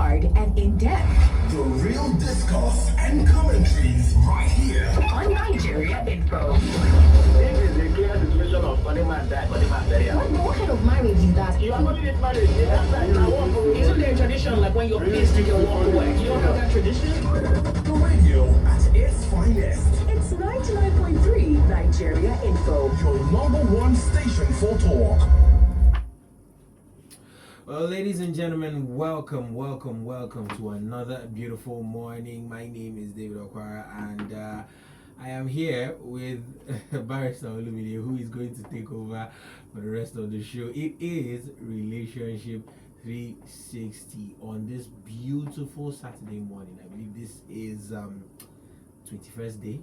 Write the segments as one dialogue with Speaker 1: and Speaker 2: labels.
Speaker 1: hard and in-depth.
Speaker 2: The real discourse and commentaries right here
Speaker 1: On Nigeria Info.
Speaker 3: This is the clear situation of Panama burial.
Speaker 1: What kind of marriage is that?
Speaker 3: You are calling it marriage. Isn't there a tradition like when you're pissed you can walk away? You don't have that tradition?
Speaker 2: the radio at its finest.
Speaker 1: It's 99.3 Nigeria Info.
Speaker 2: Your number one station for talk.
Speaker 4: Well, ladies and gentlemen, welcome to another beautiful morning. My name is David Okwara, and I am here with Barrister Olumide, who is going to take over for the rest of the show. It is Relationship 360 on this beautiful Saturday morning. I believe this is 21st day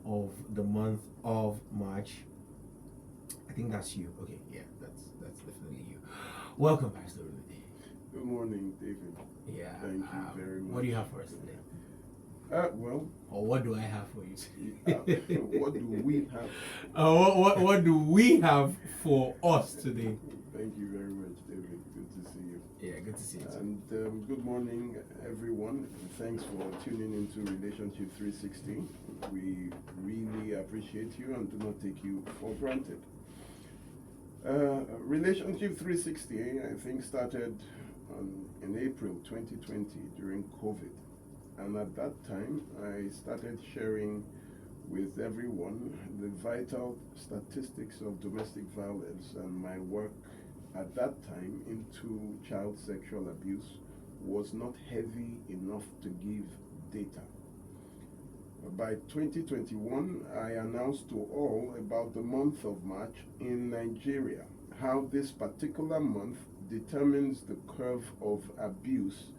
Speaker 4: of the month of March. I think that's you. Okay, yeah, that's definitely you. Welcome, Pastor Olumide.
Speaker 5: Good morning, David.
Speaker 4: Yeah.
Speaker 5: Thank you very much.
Speaker 4: What do you have for us today?
Speaker 5: Well,
Speaker 4: Or what do I have for you?
Speaker 5: what do we have?
Speaker 4: What do we have for us today?
Speaker 5: Thank you very much, David. Good to see you.
Speaker 4: Yeah, good to see you.
Speaker 5: And good morning, everyone. Thanks for tuning into Relationship 360. We really appreciate you and do not take you for granted. Relationship 360, I think, started in April 2020 during COVID. And at that time, I started sharing with everyone the vital statistics of domestic violence, and my work at that time into child sexual abuse was not heavy enough to give data. By 2021, I announced to all about the month of March in Nigeria, how this particular month determines the curve of abuse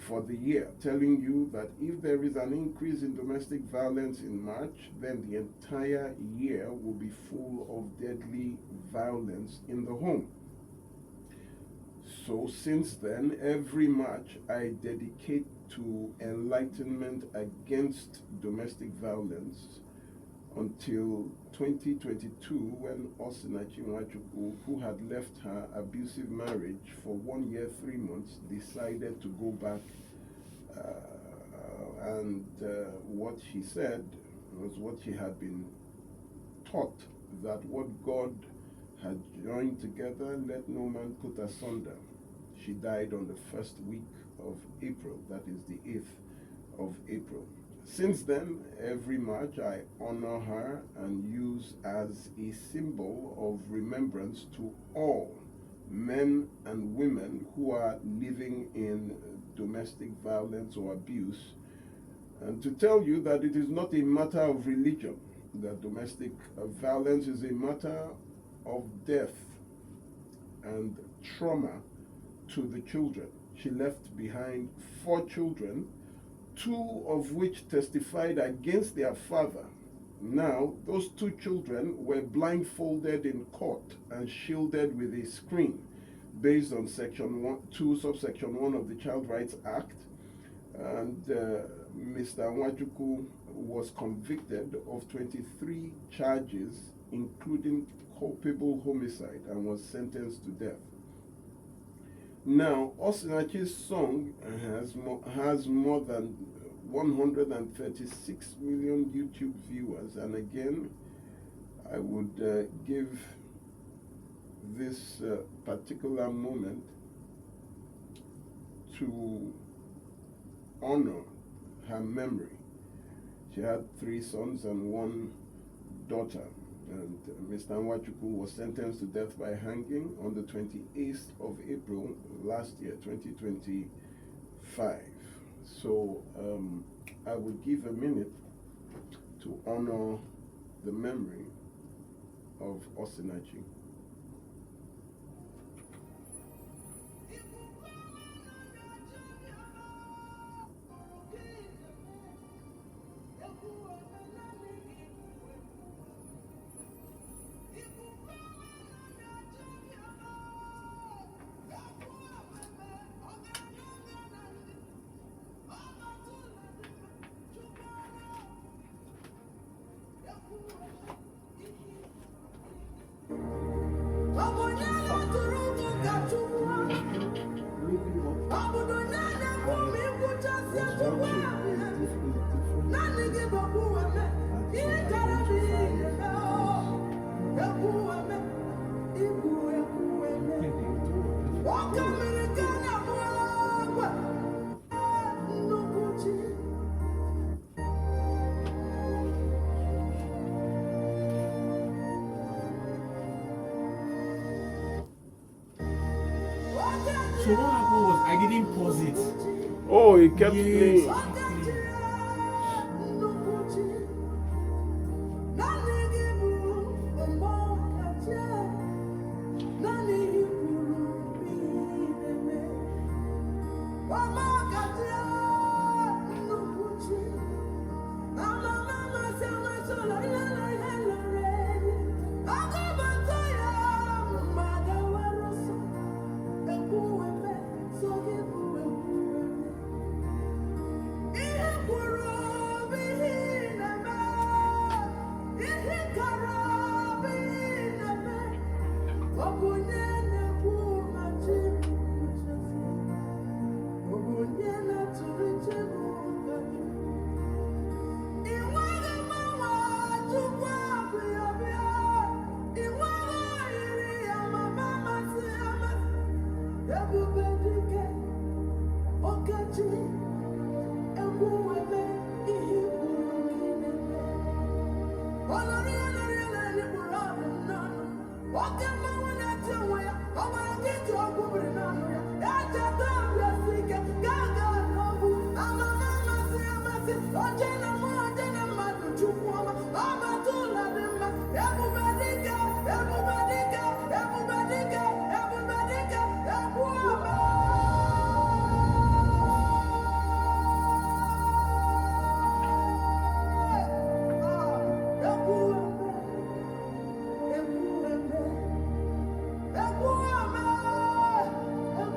Speaker 5: for the year, telling you that if there is an increase in domestic violence in March, then the entire year will be full of deadly violence in the home. So since then, every March I dedicate to enlightenment against domestic violence until 2022, when Osinachi, who had left her abusive marriage for 1 year, 3 months, decided to go back. And what she said was what she had been taught, that what God had joined together, let no man put asunder. She died on the first week of April, that is the 8th of April. Since then, every March I honor her and use as a symbol of remembrance to all men and women who are living in domestic violence or abuse, and to tell you that it is not a matter of religion, that domestic violence is a matter of death and trauma to the children. She left behind 4 children, 2 of which testified against their father. Now, those 2 children were blindfolded in court and shielded with a screen based on Section 2, subsection 1 of the Child Rights Act. And Mr. Nwachukwu was convicted of 23 charges, including culpable homicide, and was sentenced to death. Now, Osinachi's song has more than 136 million YouTube viewers, and again, I would give this particular moment to honor her memory. She had 3 sons and 1 daughter. And Mr. Nwachukwu was sentenced to death by hanging on the 28th of April last year, 2025. So I would give a minute to honor the memory of Osinachi.
Speaker 4: didn't pause it.
Speaker 5: Oh, it kept
Speaker 4: Yes.
Speaker 5: playing.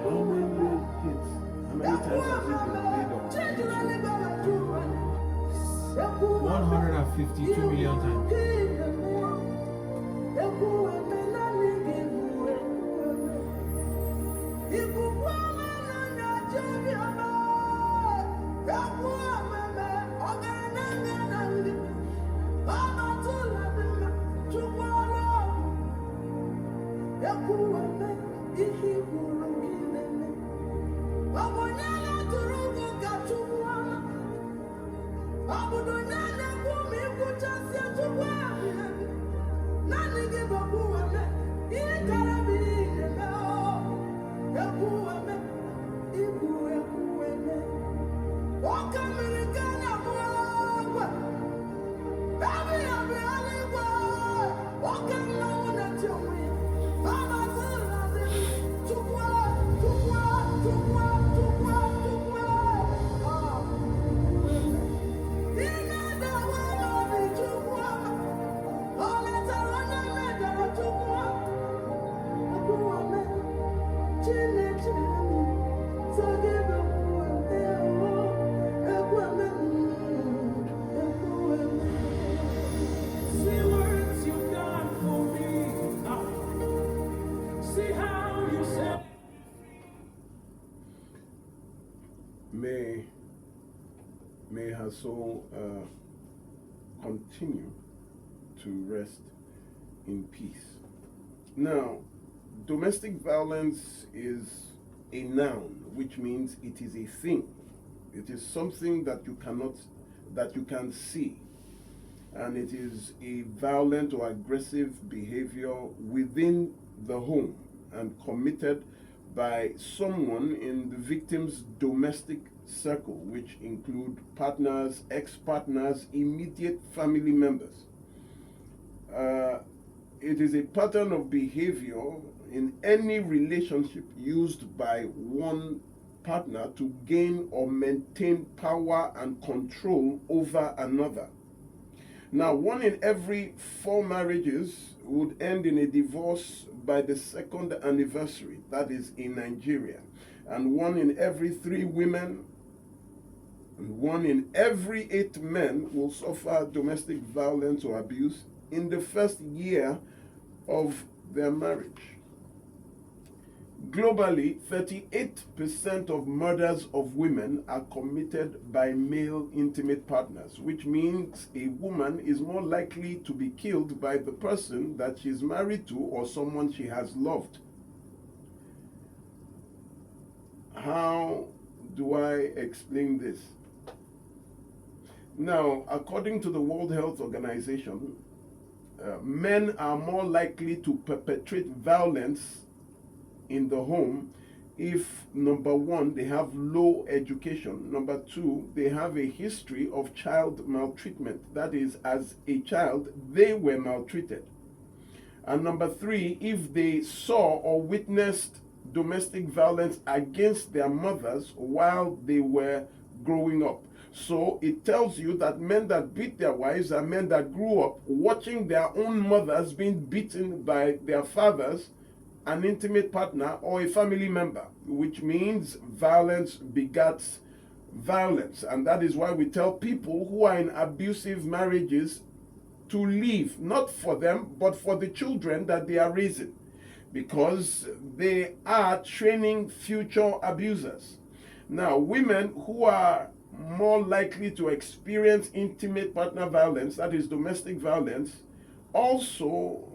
Speaker 5: How many times has it been played on YouTube?
Speaker 4: 152 million times.
Speaker 5: May her soul continue to rest in peace. Now, domestic violence is a noun, which means it is a thing. It is something that you can see. And it is a violent or aggressive behavior within the home and committed by someone in the victim's domestic circle, which include partners, ex-partners, immediate family members. It is a pattern of behavior in any relationship used by one partner to gain or maintain power and control over another. Now, 1 in every 4 marriages would end in a divorce by the 2nd anniversary, that is in Nigeria. And 1 in every 3 women and 1 in every 8 men will suffer domestic violence or abuse in the first year of their marriage. Globally, 38% of murders of women are committed by male intimate partners, which means a woman is more likely to be killed by the person that she's married to or someone she has loved. How do I explain this? Now, according to the World Health Organization, men are more likely to perpetrate violence in the home if number one, they have low education, number two, they have a history of child maltreatment, that is, as a child they were maltreated, and number three, if they saw or witnessed domestic violence against their mothers while they were growing up. So it tells you that men that beat their wives are men that grew up watching their own mothers being beaten by their fathers, an intimate partner, or a family member, which means violence begets violence. And that is why we tell people who are in abusive marriages to leave, not for them, but for the children that they are raising, because they are training future abusers. Now, women who are more likely to experience intimate partner violence, that is domestic violence, also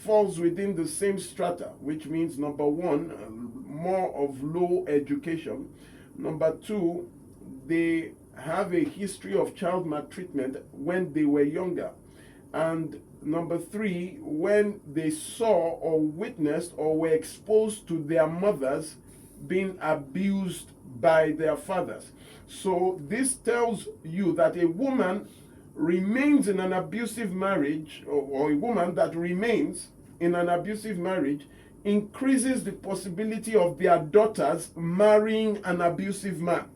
Speaker 5: falls within the same strata, which means number one, more of low education. Number two, they have a history of child maltreatment when they were younger. And number three, when they saw or witnessed or were exposed to their mothers being abused by their fathers. So this tells you that a woman remains in an abusive marriage, or a woman that remains in an abusive marriage increases the possibility of their daughters marrying an abusive man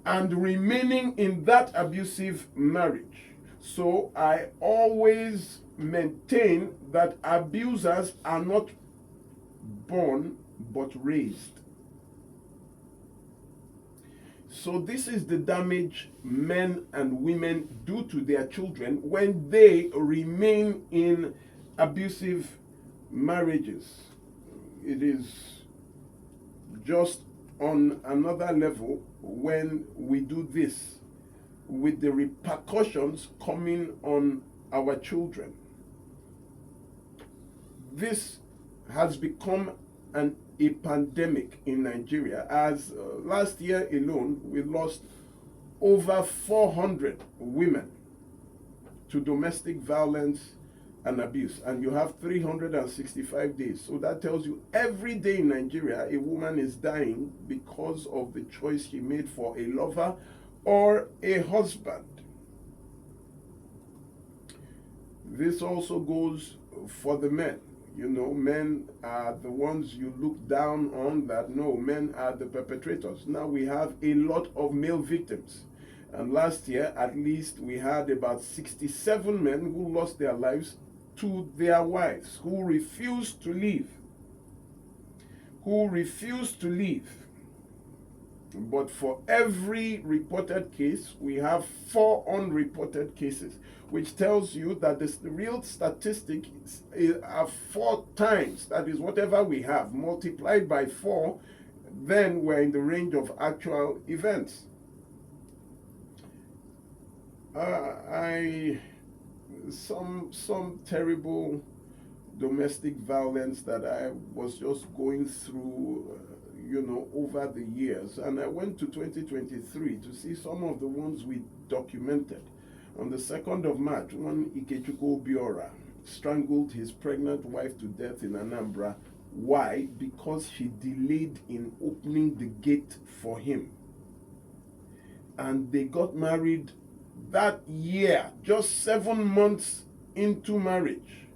Speaker 5: and remaining in that abusive marriage. So I always maintain that abusers are not born but raised. So this is the damage men and women do to their children when they remain in abusive marriages. It is just on another level when we do this, with the repercussions coming on our children. This has become a pandemic in Nigeria, as last year alone we lost over 400 women to domestic violence and abuse, and you have 365 days. So that tells you every day in Nigeria a woman is dying because of the choice she made for a lover or a husband. This also goes for the men. You know, men are the ones you look down on, that no, men are the perpetrators. Now we have a lot of male victims. And last year, at least, we had about 67 men who lost their lives to their wives, who refused to leave. Who refused to leave. But for every reported case, we have 4 unreported cases, which tells you that the real statistic are 4 times, that is whatever we have, multiplied by 4, then we're in the range of actual events. Some terrible domestic violence that I was just going through over the years, and I went to 2023 to see some of the ones we documented. On the 2nd of March, one Ikechukwu Obiora strangled his pregnant wife to death in Anambra. Why? Because she delayed in opening the gate for him. And they got married that year, just 7 months into marriage.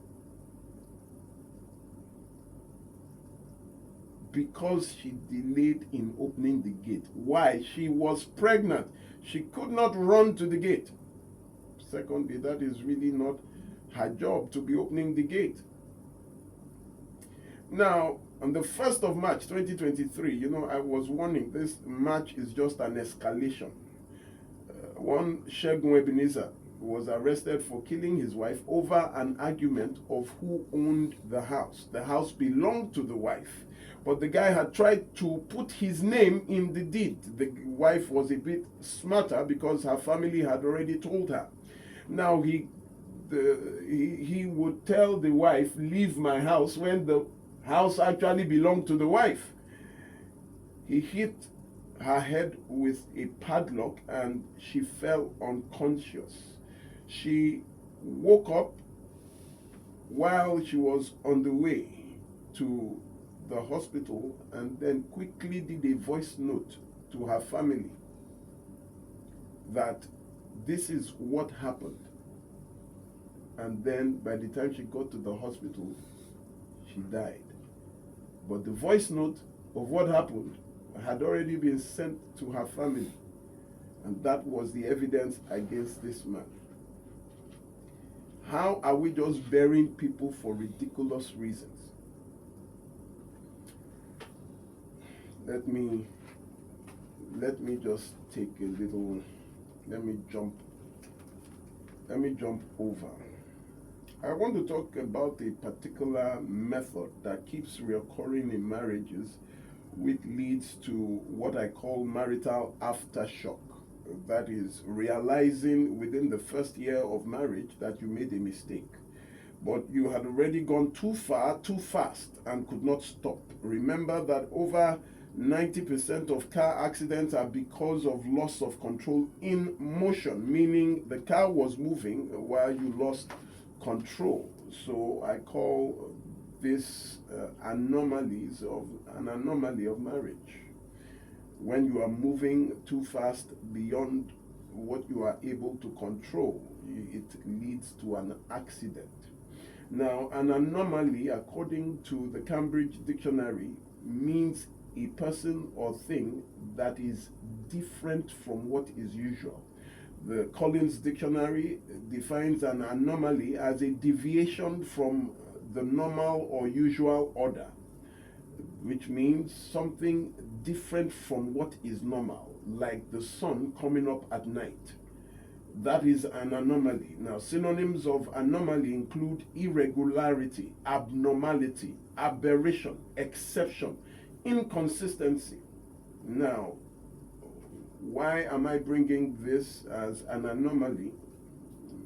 Speaker 5: Because she delayed in opening the gate. Why? She was pregnant. She could not run to the gate. Secondly, that is really not her job to be opening the gate. Now, on the 1st of March 2023, I was warning, this March is just an escalation. One Shegun Ebenezer was arrested for killing his wife over an argument of who owned the house. The house belonged to the wife, but the guy had tried to put his name in the deed. The wife was a bit smarter because her family had already told her. Now he would tell the wife, leave my house, when the house actually belonged to the wife. He hit her head with a padlock and she fell unconscious. She woke up while she was on the way to the hospital and then quickly did a voice note to her family that this is what happened. And then by the time she got to the hospital, she died. But the voice note of what happened had already been sent to her family. And that was the evidence against this man. How are we just burying people for ridiculous reasons? Let me just take a little, let me jump over. I want to talk about a particular method that keeps reoccurring in marriages, which leads to what I call marital aftershock. That is, realizing within the first year of marriage that you made a mistake, but you had already gone too far, too fast, and could not stop. Remember that over 90% of car accidents are because of loss of control in motion, meaning the car was moving while you lost control. So I call this an anomaly of marriage. When you are moving too fast beyond what you are able to control, it leads to an accident. Now, an anomaly, according to the Cambridge Dictionary, means a person or thing that is different from what is usual. The Collins Dictionary defines an anomaly as a deviation from the normal or usual order, which means something different from what is normal, like the sun coming up at night. That is an anomaly. Now, synonyms of anomaly include irregularity, abnormality, aberration, exception, inconsistency. Now, why am I bringing this as an anomaly?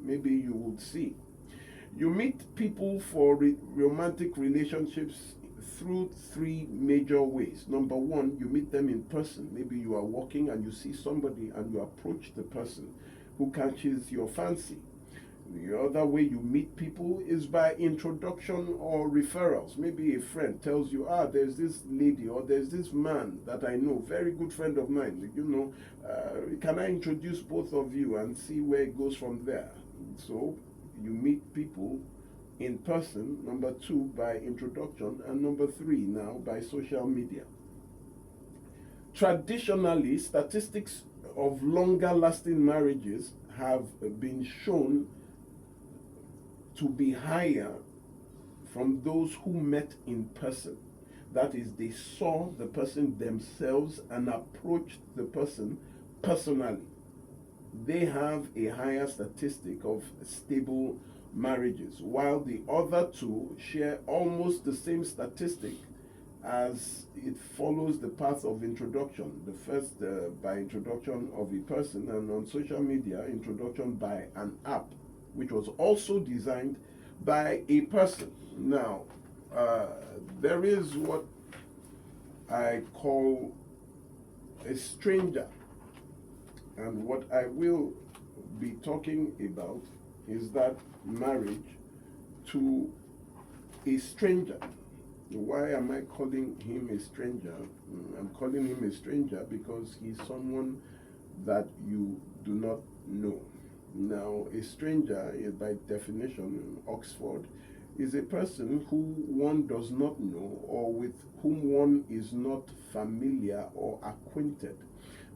Speaker 5: Maybe you would see. You meet people for romantic relationships through three major ways. Number one, you meet them in person. Maybe you are walking and you see somebody and you approach the person who catches your fancy. The other way you meet people is by introduction or referrals. Maybe a friend tells you, there's this lady or there's this man that I know, very good friend of mine, can I introduce both of you and see where it goes from there? So you meet people in person. Number two, by introduction. And number three, now, by social media. Traditionally, statistics of longer lasting marriages have been shown to be higher from those who met in person. That is, they saw the person themselves and approached the person personally. They have a higher statistic of stable marriages, while the other two share almost the same statistic, as it follows the path of introduction. The first by introduction of a person, and on social media, introduction by an app, which was also designed by a person. Now, there is what I call a stranger, and what I will be talking about is that marriage to a stranger. Why am I calling him a stranger? I'm calling him a stranger because he's someone that you do not know. Now, a stranger, by definition in Oxford, is a person who one does not know or with whom one is not familiar or acquainted.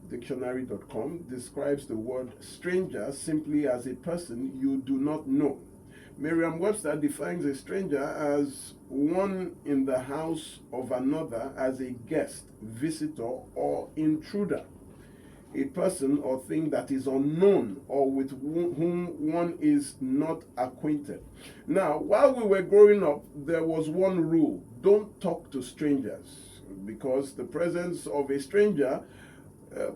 Speaker 5: Dictionary.com describes the word stranger simply as a person you do not know. Merriam-Webster defines a stranger as one in the house of another as a guest, visitor, or intruder. A person or thing that is unknown or with whom one is not acquainted. Now, while we were growing up, there was one rule: don't talk to strangers, because the presence of a stranger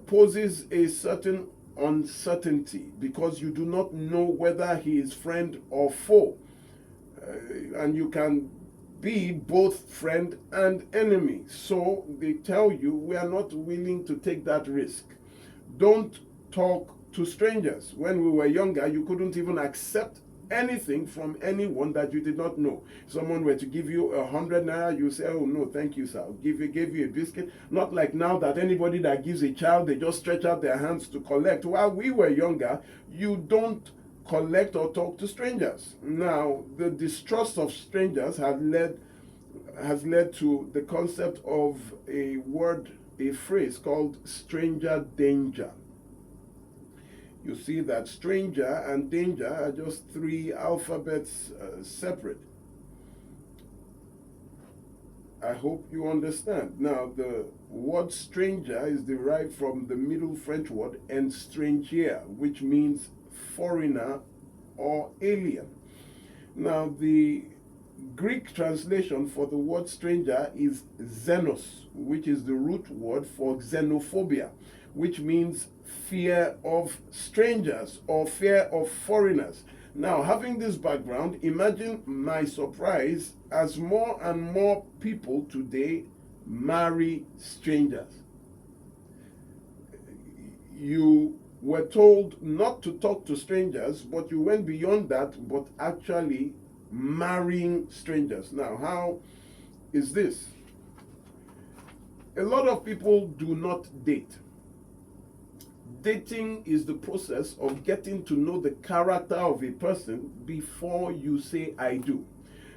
Speaker 5: poses a certain uncertainty, because you do not know whether he is friend or foe, and you can be both friend and enemy. So they tell you, we are not willing to take that risk. Don't talk to strangers. When we were younger, you couldn't even accept anything from anyone that you did not know. Someone were to give you 100 naira, you say, oh no, thank you, sir. Gave you a biscuit. Not like now that anybody that gives a child, they just stretch out their hands to collect. While we were younger, you don't collect or talk to strangers. Now, the distrust of strangers has led to the concept of a phrase called stranger danger. You see that stranger and danger are just three alphabets separate. I hope you understand. Now, the word stranger is derived from the Middle French word étranger, which means foreigner or alien. Now, the Greek translation for the word stranger is xenos, which is the root word for xenophobia, which means fear of strangers or fear of foreigners. Now, having this background, imagine my surprise as more and more people today marry strangers. You were told not to talk to strangers, but you went beyond that, but actually marrying strangers. Now, how is this? A lot of people do not date. Dating is the process of getting to know the character of a person before you say I do.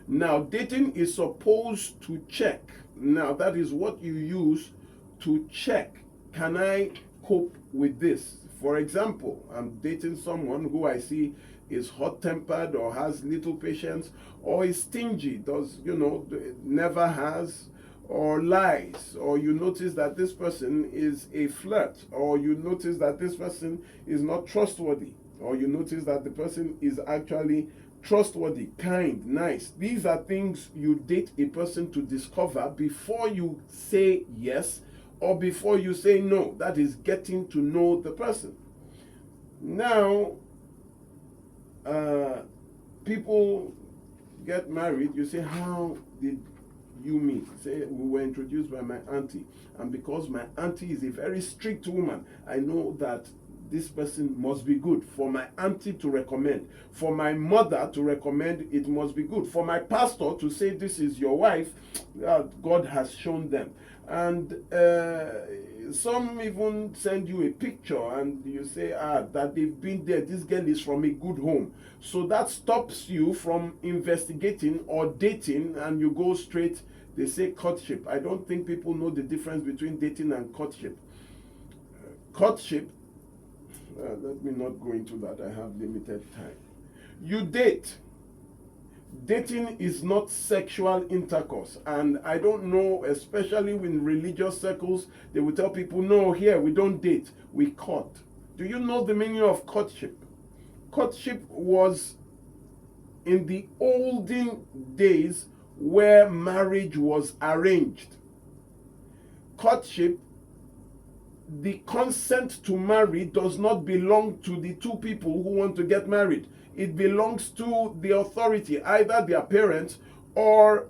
Speaker 5: Now, dating is supposed to check. Now, that is what you use to check. Can I cope with this? For example, I'm dating someone who I see is hot-tempered or has little patience or is stingy, never has, or lies, or you notice that this person is a flirt, or you notice that this person is not trustworthy, or you notice that the person is actually trustworthy, kind, nice. These are things you date a person to discover before you say yes or before you say no. That is getting to know the person. Now, people get married. You say, how did you meet? Say, we were introduced by my auntie, and because my auntie is a very strict woman, I know that this person must be good. For my auntie to recommend, for my mother to recommend, it must be good. For my pastor to say this is your wife, God has shown them. And some even send you a picture and you say, that they've been there, this girl is from a good home. So that stops you from investigating or dating, and you go straight. They say courtship. I don't think people know the difference between dating and courtship. Courtship, let me not go into that, I have limited time. You date. Dating is not sexual intercourse, and I don't know, especially in religious circles, they will tell people, no, here we don't date, we court. Do you know the meaning of courtship? Courtship was in the olden days where marriage was arranged. Courtship, the consent to marry does not belong to the two people who want to get married. It belongs to the authority, either their parents or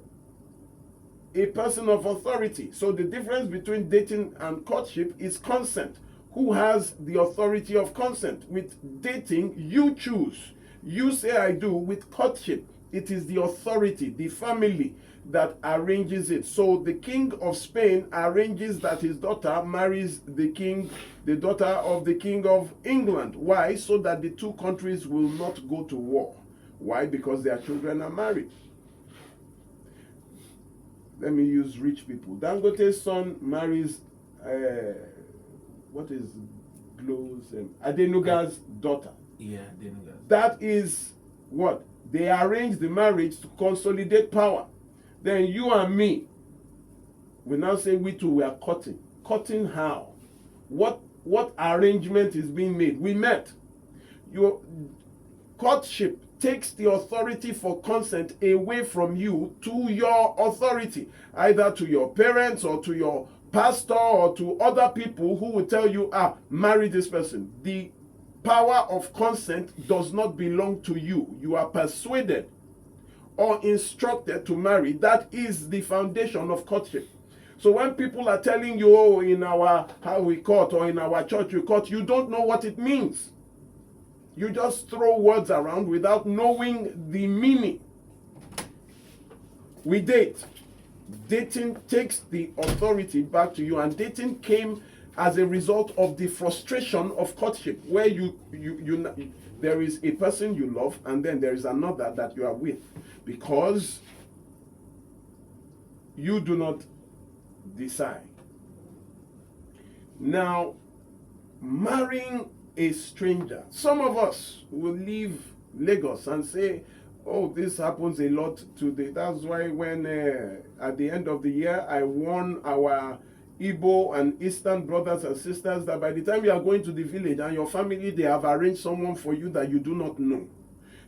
Speaker 5: a person of authority. So the difference between dating and courtship is consent. Who has the authority of consent? With dating, you choose. You say I do. With courtship, it is the authority, the family that arranges it. So the king of Spain arranges that his daughter marries the daughter of the king of England. Why? So that the two countries will not go to war. Why? Because their children are married. Let me use rich people. Dangote's son marries what is Glow's Adenuga's daughter.
Speaker 4: Yeah, Adenuga's.
Speaker 5: That is what? They arrange the marriage to consolidate power. Then you and me, we now say we two we are courting. Courting how? What arrangement is being made? We met. Your courtship takes the authority for consent away from you to your authority, either to your parents or to your pastor or to other people who will tell you, marry this person. The power of consent does not belong to you. You are persuaded or instructed to marry. That is the foundation of courtship. So when people are telling you, in our how we court or in our church we court, you don't know what it means. You just throw words around without knowing the meaning. We date. Dating takes the authority back to you, and dating came as a result of the frustration of courtship, where there is a person you love, and then there is another that you are with, because you do not decide. Now, marrying a stranger, some of us will leave Lagos and say, oh, this happens a lot today. That's why when at the end of the year, I warn our Igbo and Eastern brothers and sisters that by the time you are going to the village and your family, they have arranged someone for you that you do not know.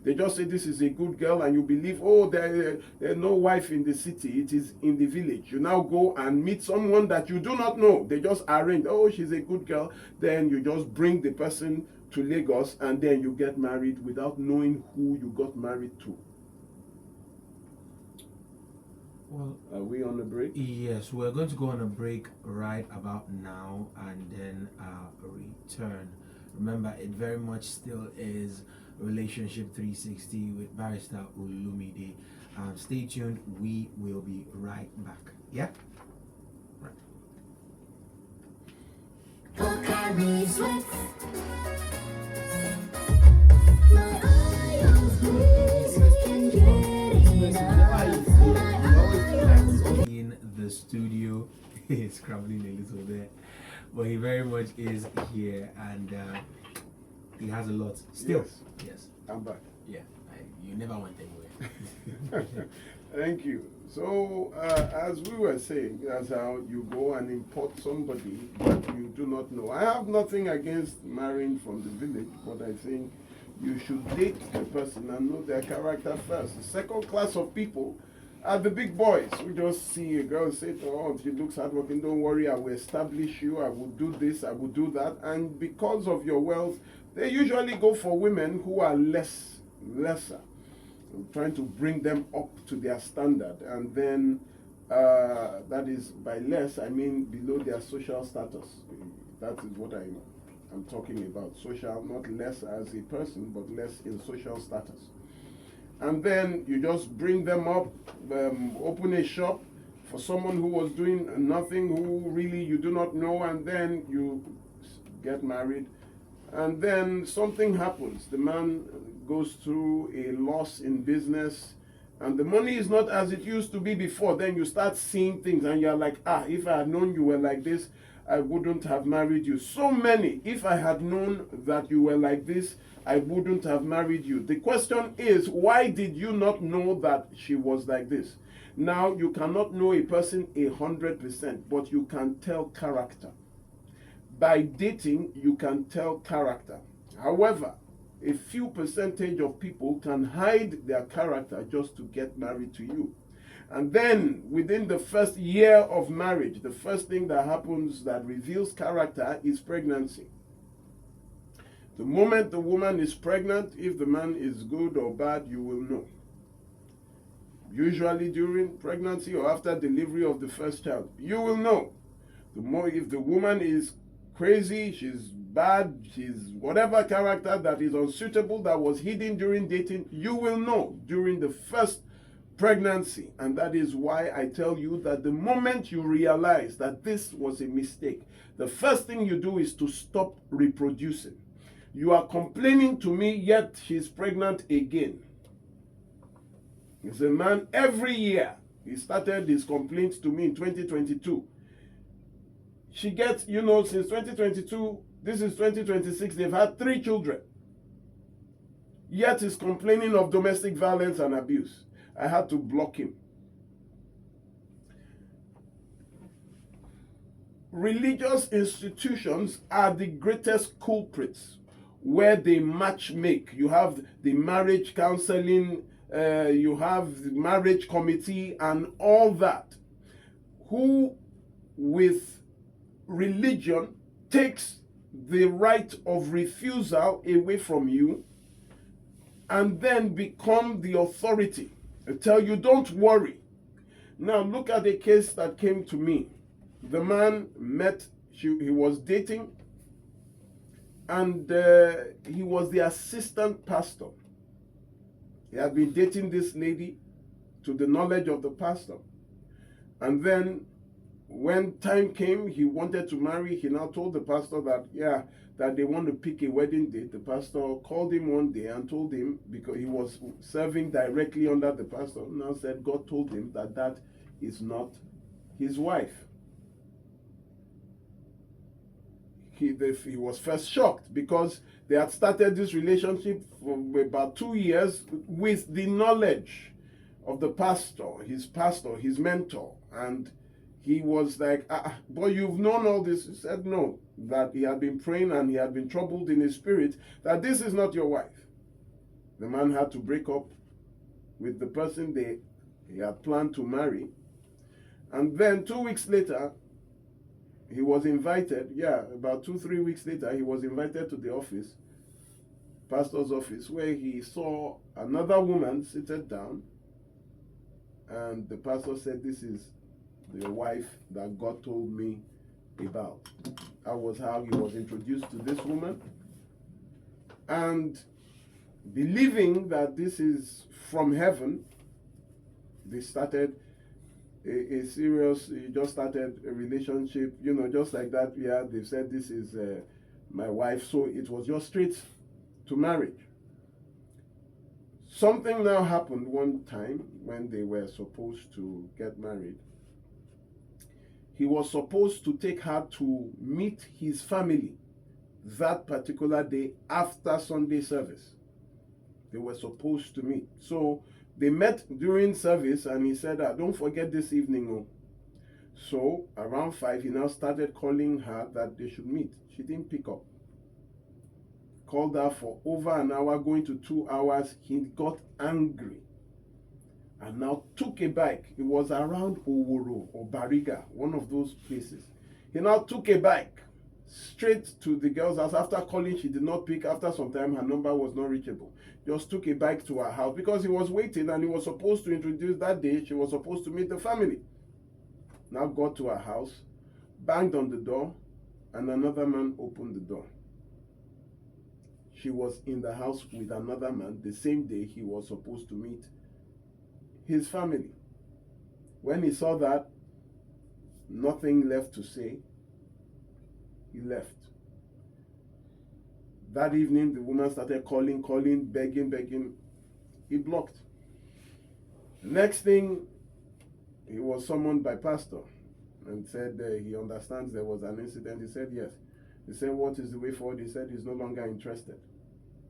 Speaker 5: They just say this is a good girl, and you believe, oh, there's no wife in the city, it is in the village. You now go and meet someone that you do not know. They just arrange, oh, she's a good girl. Then you just bring the person to Lagos, and then you get married without knowing who you got married to.
Speaker 4: Well,
Speaker 5: are we on a break?
Speaker 4: Yes, we're going to go on a break right about now and then return. Remember, it very much still is Relationship 360 with Barrister Olumide. Stay tuned, we will be right back. Yeah? Right. In the studio, he's scrambling a little bit, but he very much is here, and he has a lot still. Yes.
Speaker 5: I'm back.
Speaker 4: Yeah, you never went anywhere.
Speaker 5: Thank you. So, as we were saying, that's how you go and import somebody that you do not know. I have nothing against marrying from the village, but I think you should date the person and know their character first. The second class of people are the big boys who just see a girl and say, oh, she looks hardworking, don't worry, I will establish you, I will do this, I will do that. And because of your wealth, they usually go for women who are lesser, trying to bring them up to their standard. And then, that is, by less, I mean below their social status. That is what I'm talking about. Social, not less as a person, but less in social status. And then you just bring them up, open a shop for someone who was doing nothing, who really you do not know, and then you get married. And then something happens. The man goes through a loss in business, and the money is not as it used to be before. Then you start seeing things, and you're like, if I had known you were like this, I wouldn't have married you. So many, if I had known that you were like this, I wouldn't have married you. The question is, why did you not know that she was like this? Now, you cannot know a person 100%, but you can tell character. By dating, you can tell character. However, a few percentage of people can hide their character just to get married to you. And then, within the first year of marriage, the first thing that happens that reveals character is pregnancy. The moment the woman is pregnant, if the man is good or bad, you will know. Usually during pregnancy or after delivery of the first child, you will know. The more, if the woman is crazy, she's bad, she's whatever character that is unsuitable, that was hidden during dating, you will know during the first pregnancy. And that is why I tell you that the moment you realize that this was a mistake, the first thing you do is to stop reproducing. You are complaining to me, yet she's pregnant again. It's a man every year. He started his complaints to me in 2022. She gets, since 2022, this is 2026, they've had 3 children. Yet he's complaining of domestic violence and abuse. I had to block him. Religious institutions are the greatest culprits, where they match make. You have the marriage counseling, you have the marriage committee and all that, who with religion takes the right of refusal away from you and then become the authority. I tell you, don't worry. Now look at the case that came to me. The man met, he was dating, And he was the assistant pastor. He had been dating this lady to the knowledge of the pastor. And then when time came, he wanted to marry. He now told the pastor that they want to pick a wedding date. The pastor called him one day and told him, because he was serving directly under the pastor, now said God told him that is not his wife. He was first shocked because they had started this relationship for about 2 years with the knowledge of the pastor, his mentor. And he was like, but you've known all this. He said no, that he had been praying and he had been troubled in his spirit, that this is not your wife. The man had to break up with the person he had planned to marry. And then 2 weeks later, he was invited, about 2-3 weeks later, he was invited to the office, pastor's office, where he saw another woman seated down. And the pastor said, this is the wife that God told me about. That was how he was introduced to this woman. And believing that this is from heaven, they started a serious, he just started a relationship, just like that. They said, this is my wife. So it was just straight to marriage. Something now happened one time when they were supposed to get married. He was supposed to take her to meet his family that particular day after Sunday service. They were supposed to meet. So they met during service, and he said, don't forget this evening. Oh. So around 5, he now started calling her that they should meet. She didn't pick up. Called her for over an hour, going to 2 hours. He got angry and now took a bike. It was around Oworo or Bariga, one of those places. He now took a bike straight to the girl's house. After calling, she did not pick. After some time, her number was not reachable. Just took a bike to her house because he was waiting, and he was supposed to introduce that day. She was supposed to meet the family. Now got to her house, banged on the door, and another man opened the door. She was in the house with another man the same day he was supposed to meet his family. When he saw that, nothing left to say, he left. That evening, the woman started calling, begging. He blocked. Next thing, he was summoned by pastor and said he understands there was an incident. He said yes. He said, what is the way forward? He said he's no longer interested.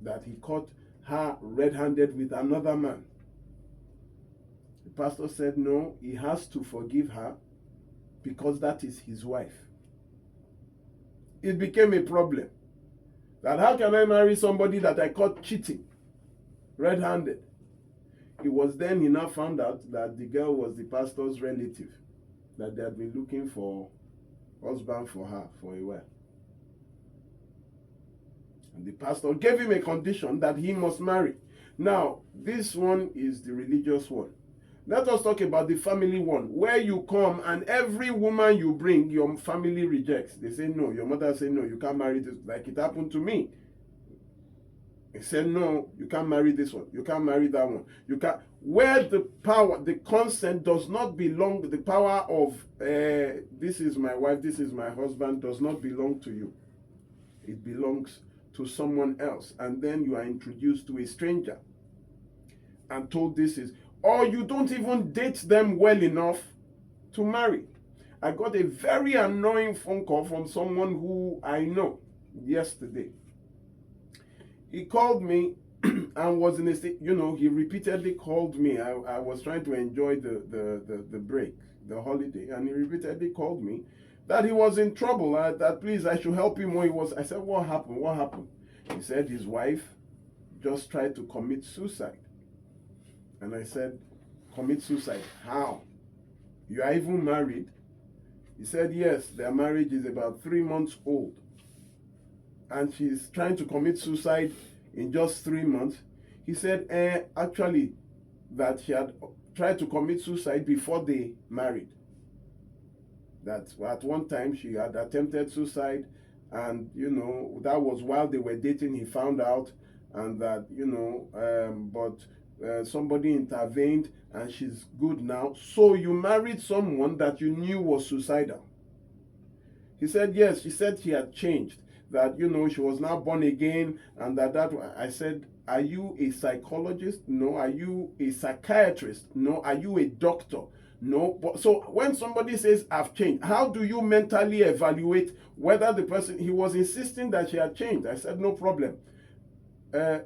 Speaker 5: That he caught her red-handed with another man. The pastor said no, he has to forgive her because that is his wife. It became a problem. That how can I marry somebody that I caught cheating, red-handed? It was then he now found out that the girl was the pastor's relative, that they had been looking for husband for her for a while. And the pastor gave him a condition that he must marry. Now, this one is the religious one. Let us talk about the family one, where you come and every woman you bring, your family rejects. They say no, your mother say no, you can't marry this, like it happened to me. He said no, you can't marry this one, you can't marry that one. You can't. Where the power, the consent does not belong, the power of this is my wife, this is my husband, does not belong to you. It belongs to someone else. And then you are introduced to a stranger and told this is, or you don't even date them well enough to marry. I got a very annoying phone call from someone who I know yesterday. He called me and was in a state, he repeatedly called me. I was trying to enjoy the break, the holiday, and he repeatedly called me that he was in trouble, that please I should help him. I said, what happened? He said his wife just tried to commit suicide. And I said, commit suicide? How? You are even married? He said, yes, their marriage is about 3 months old. And she's trying to commit suicide in just 3 months. He said, actually, that she had tried to commit suicide before they married. That at one time she had attempted suicide And, that was while they were dating, he found out, and that, but somebody intervened and she's good now. So you married someone that you knew was suicidal. He said, yes, she said she had changed, that, she was now born again, and that. I said, are you a psychologist? No. Are you a psychiatrist? No. Are you a doctor? No. But so when somebody says, I've changed, how do you mentally evaluate whether the person, he was insisting that she had changed. I said, no problem.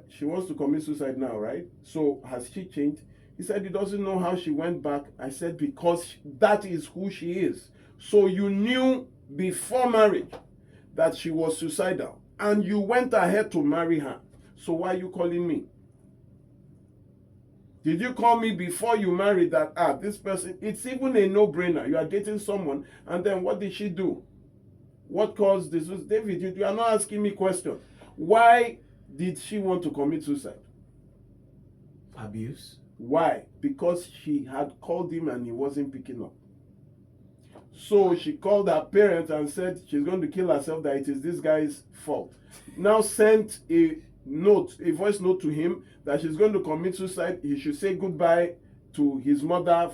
Speaker 5: She wants to commit suicide now, right? So has she changed? He said he doesn't know how she went back. I said, because that is who she is. So you knew before marriage that she was suicidal, and you went ahead to marry her. So why are you calling me? Did you call me before you married that, this person, it's even a no-brainer. You are dating someone, and then what did she do? What caused this? David, you are not asking me questions. Why did she want to commit suicide?
Speaker 4: Abuse.
Speaker 5: Why? Because she had called him and he wasn't picking up. So she called her parents and said she's going to kill herself, that it is this guy's fault. Now sent a voice note to him that she's going to commit suicide. He should say goodbye to his mother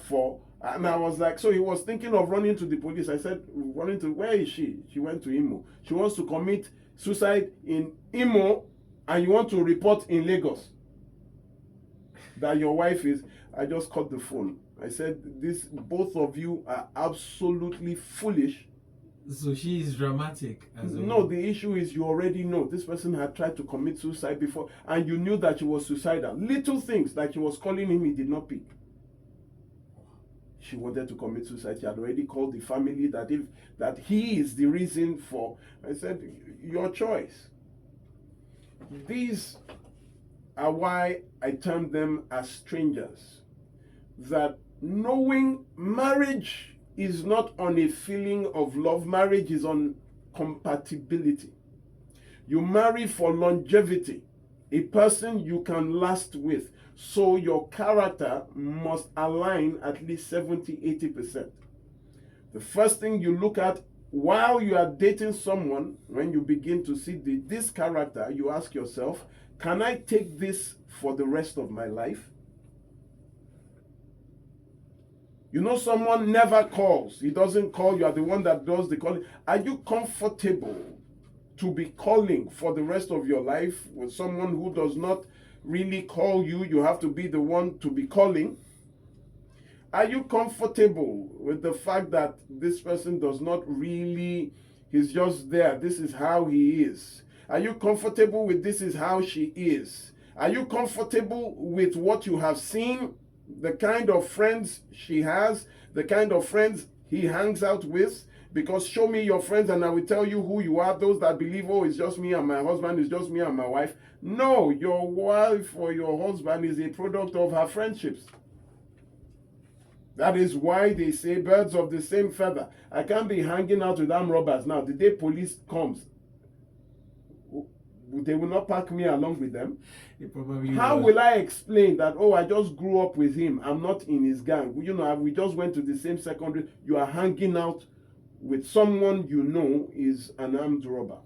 Speaker 5: and I was like, so he was thinking of running to the police. I said, running to, where is she? She went to Imo. She wants to commit suicide in Imo, and you want to report in Lagos that your wife is. I just cut the phone. I said, both of you are absolutely foolish.
Speaker 4: So she is dramatic.
Speaker 5: No, the issue is you already know this person had tried to commit suicide before, and you knew that she was suicidal. Little things like she was calling him, he did not pick. She wanted to commit suicide. She had already called the family that he is the reason for. I said, your choice. These are why I term them as strangers. That knowing marriage is not on a feeling of love. Marriage is on compatibility. You marry for longevity, a person you can last with. So your character must align at least 70-80%. The first thing you look at while you are dating someone, when you begin to see this character, you ask yourself, can I take this for the rest of my life? Someone never calls. He doesn't call. You are the one that does the calling. Are you comfortable to be calling for the rest of your life with someone who does not really call you? You have to be the one to be calling. Are you comfortable with the fact that this person does not really, he's just there, this is how he is? Are you comfortable with this is how she is? Are you comfortable with what you have seen, the kind of friends she has, the kind of friends he hangs out with? Because show me your friends and I will tell you who you are. Those that believe, oh, it's just me and my husband, it's just me and my wife. No, your wife or your husband is a product of her friendships. That is why they say birds of the same feather. I can't be hanging out with armed robbers now. The day police comes, they will not pack me along with them. How will I explain that, oh, I just grew up with him, I'm not in his gang? We just went to the same secondary. You are hanging out with someone you know is an armed robber.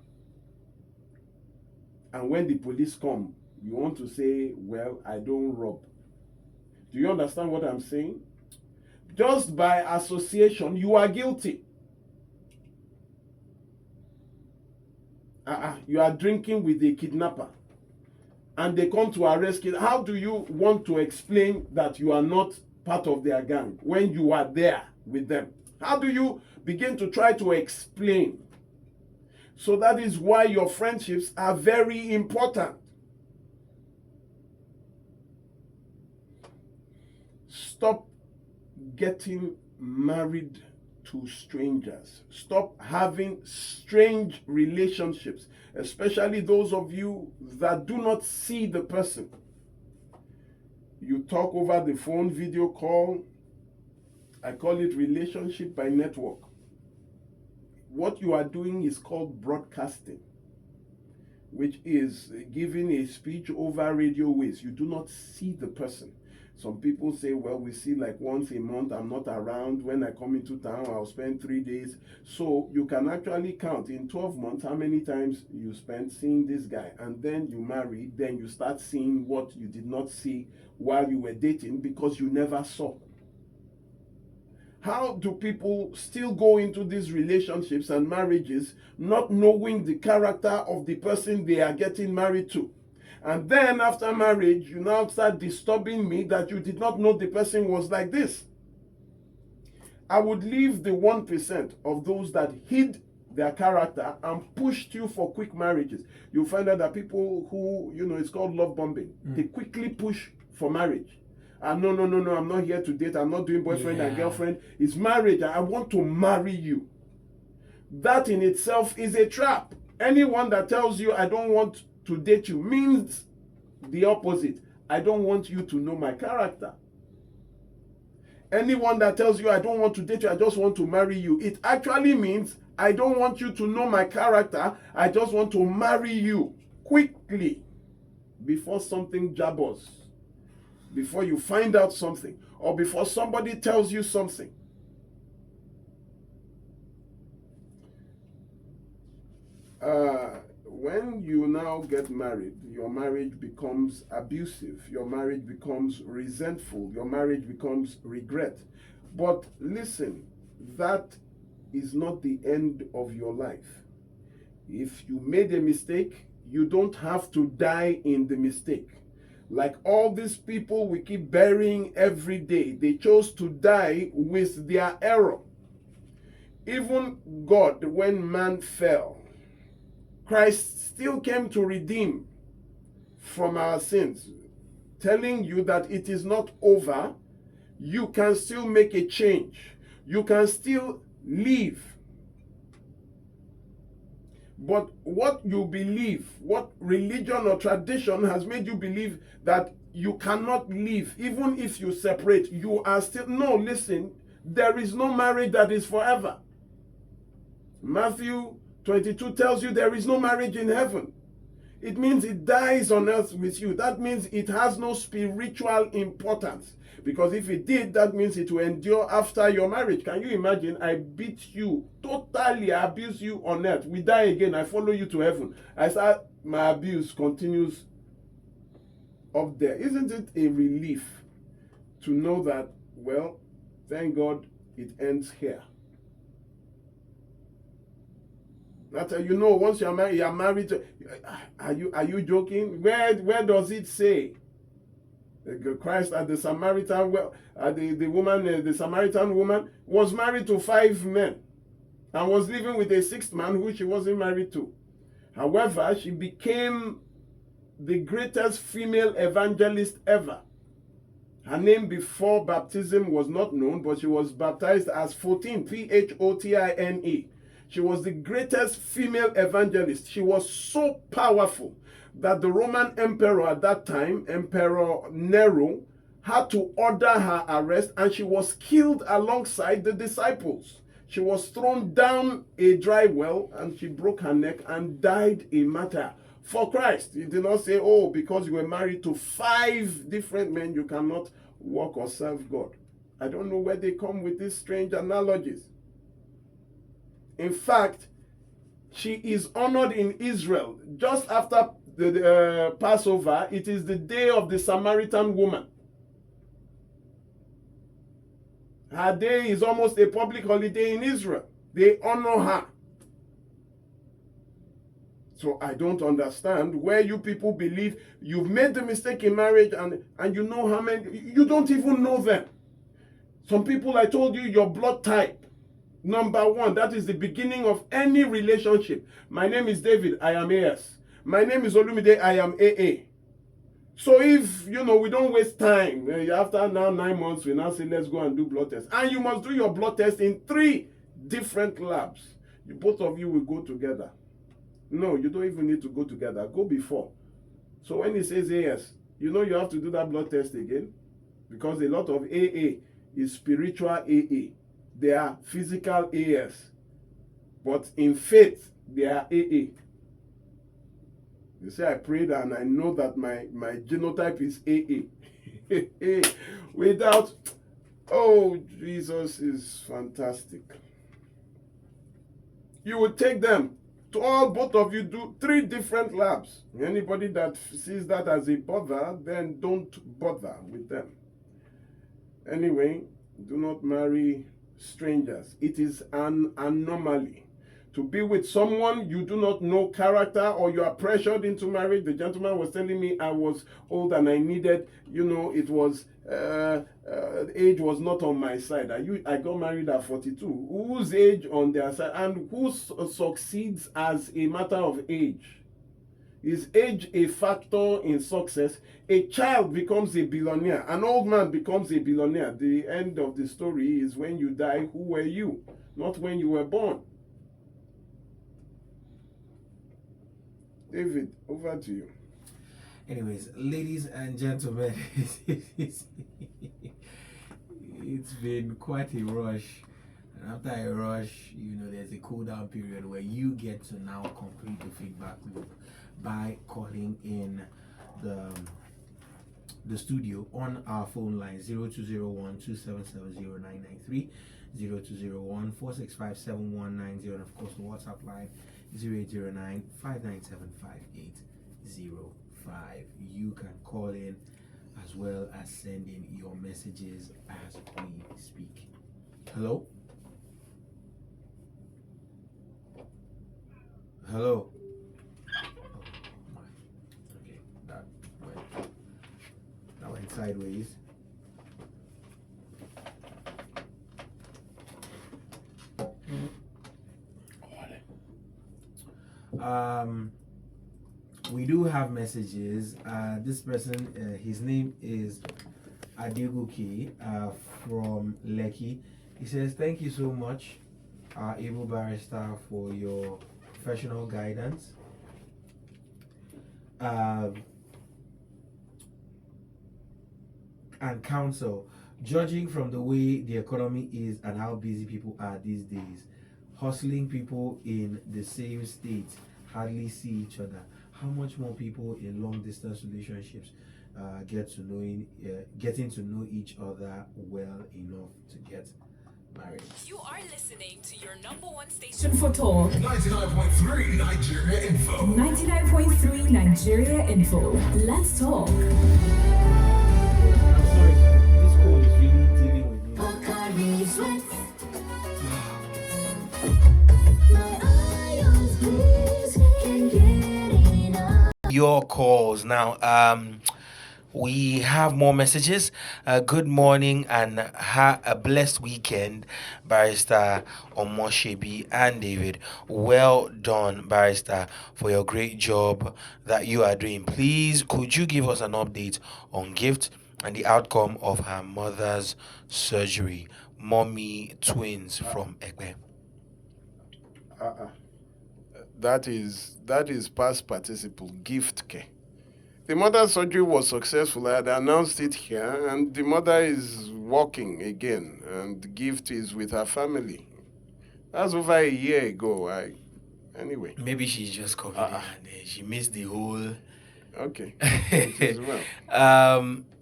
Speaker 5: And when the police come, you want to say, well, I don't rob. Do you understand what I'm saying? Just by association, you are guilty. You are drinking with a kidnapper and they come to arrest you. How do you want to explain that you are not part of their gang when you are there with them? How do you begin to try to explain? So that is why your friendships are very important. Stop getting married to strangers. Stop having strange relationships, especially those of you that do not see the person. You talk over the phone, video call. I call it relationship by network. What you are doing is called broadcasting, which is giving a speech over radio waves. You do not see the person. Some people say, well, we see like once a month, I'm not around. When I come into town, I'll spend 3 days. So you can actually count in 12 months how many times you spent seeing this guy. And then you marry, then you start seeing what you did not see while you were dating because you never saw. How do people still go into these relationships and marriages not knowing the character of the person they are getting married to? And then after marriage, you now start disturbing me that you did not know the person was like this. I would leave the 1% of those that hid their character and pushed you for quick marriages. You'll find out that people who, it's called love bombing. They quickly push for marriage. And no, I'm not here to date. I'm not doing boyfriend and girlfriend. It's marriage. I want to marry you. That in itself is a trap. Anyone that tells you I don't want to date you means the opposite. I don't want you to know my character. Anyone that tells you I don't want to date you, I just want to marry you, it actually means I don't want you to know my character. I just want to marry you quickly before something jabbers, before you find out something, or before somebody tells you something. When you now get married, your marriage becomes abusive, your marriage becomes resentful, your marriage becomes regret. But listen, that is not the end of your life. If you made a mistake, you don't have to die in the mistake. Like all these people we keep burying every day, they chose to die with their error. Even God, when man fell, Christ still came to redeem from our sins, telling you that it is not over. You can still make a change. You can still live. But what you believe, what religion or tradition has made you believe that you cannot live, even if you separate, you are still, no, listen, there is no marriage that is forever. Matthew 22 tells you there is no marriage in heaven. It means it dies on earth with you. That means it has no spiritual importance. Because if it did, that means it will endure after your marriage. Can you imagine? I beat you, totally abuse you on earth. We die again, I follow you to heaven. My abuse continues up there. Isn't it a relief to know that, well, thank God it ends here? That once you're married to, are you joking? Where does it say? Christ at the Samaritan, the Samaritan woman was married to 5 men and was living with a 6th man who she wasn't married to. However, she became the greatest female evangelist ever. Her name before baptism was not known, but she was baptized as 14, Photine. She was the greatest female evangelist. She was so powerful that the Roman emperor at that time, Emperor Nero, had to order her arrest, and she was killed alongside the disciples. She was thrown down a dry well and she broke her neck and died a martyr for Christ. He did not say, oh, because you were married to 5 different men, you cannot walk or serve God. I don't know where they come with these strange analogies. In fact, she is honored in Israel. Just after the Passover, it is the day of the Samaritan woman. Her day is almost a public holiday in Israel. They honor her. So I don't understand where you people believe you've made the mistake in marriage and you know how many, you don't even know them. Some people, I told you, your blood type. Number 1, that is the beginning of any relationship. My name is David, I am AS. My name is Olumide, I am AA. So if, we don't waste time, after now 9 months, we now say, let's go and do blood test. And you must do your blood test in 3 different labs. Both of you will go together. No, you don't even need to go together. Go before. So when he says AS, you have to do that blood test again. Because a lot of AA is spiritual AA. They are physical AS. But in faith, they are AA. They say I prayed and I know that my genotype is AA. Without, oh, Jesus is fantastic. You would take them to both of you do 3 different labs. Anybody that sees that as a bother, then don't bother with them. Anyway, do not marry strangers. It is an anomaly. To be with someone you do not know character, or you are pressured into marriage. The gentleman was telling me I was old and I needed, it was, age was not on my side. I got married at 42. Whose age on their side? And who succeeds as a matter of age? Is age a factor in success? A child becomes a billionaire. An old man becomes a billionaire. The end of the story is when you die, who were you? Not when you were born. David, over to you.
Speaker 4: Anyways, ladies and gentlemen, it's been quite a rush. And after a rush, there's a cool down period where you get to now complete the feedback loop by calling in the studio on our phone line 0201-277-0993, 0201-465-7190, and of course the WhatsApp line 0809-597-5805. You can call in as well as send in your messages as we speak. Hello? Hello? Okay, that went sideways. We do have messages. This person, his name is Adeguki from Lekki. He says, thank you so much, able barrister, for your professional guidance. And counsel. Judging from the way the economy is and how busy people are these days, hustling people in the same state hardly see each other. How much more people in long distance relationships getting to know each other well enough to get married?
Speaker 6: You are listening to your number one station for talk.
Speaker 2: 99.3 Nigeria Info.
Speaker 6: 99.3 Nigeria Info. Let's talk.
Speaker 4: I'm sorry, this call is really dealing with me. Your calls now. We have more messages. Good morning and a blessed weekend, Barrister Omoshebi and David. Well done, Barrister, for your great job that you are doing. Please, could you give us an update on Gift and the outcome of her mother's surgery? Mommy twins from Ekpe.
Speaker 5: That is past participle, gift care. The mother's surgery was successful. I had announced it here, and the mother is walking again, and the gift is with her family. That's over a year ago. Anyway.
Speaker 4: Maybe she's just coming in and she missed the whole.
Speaker 5: Okay. It is well.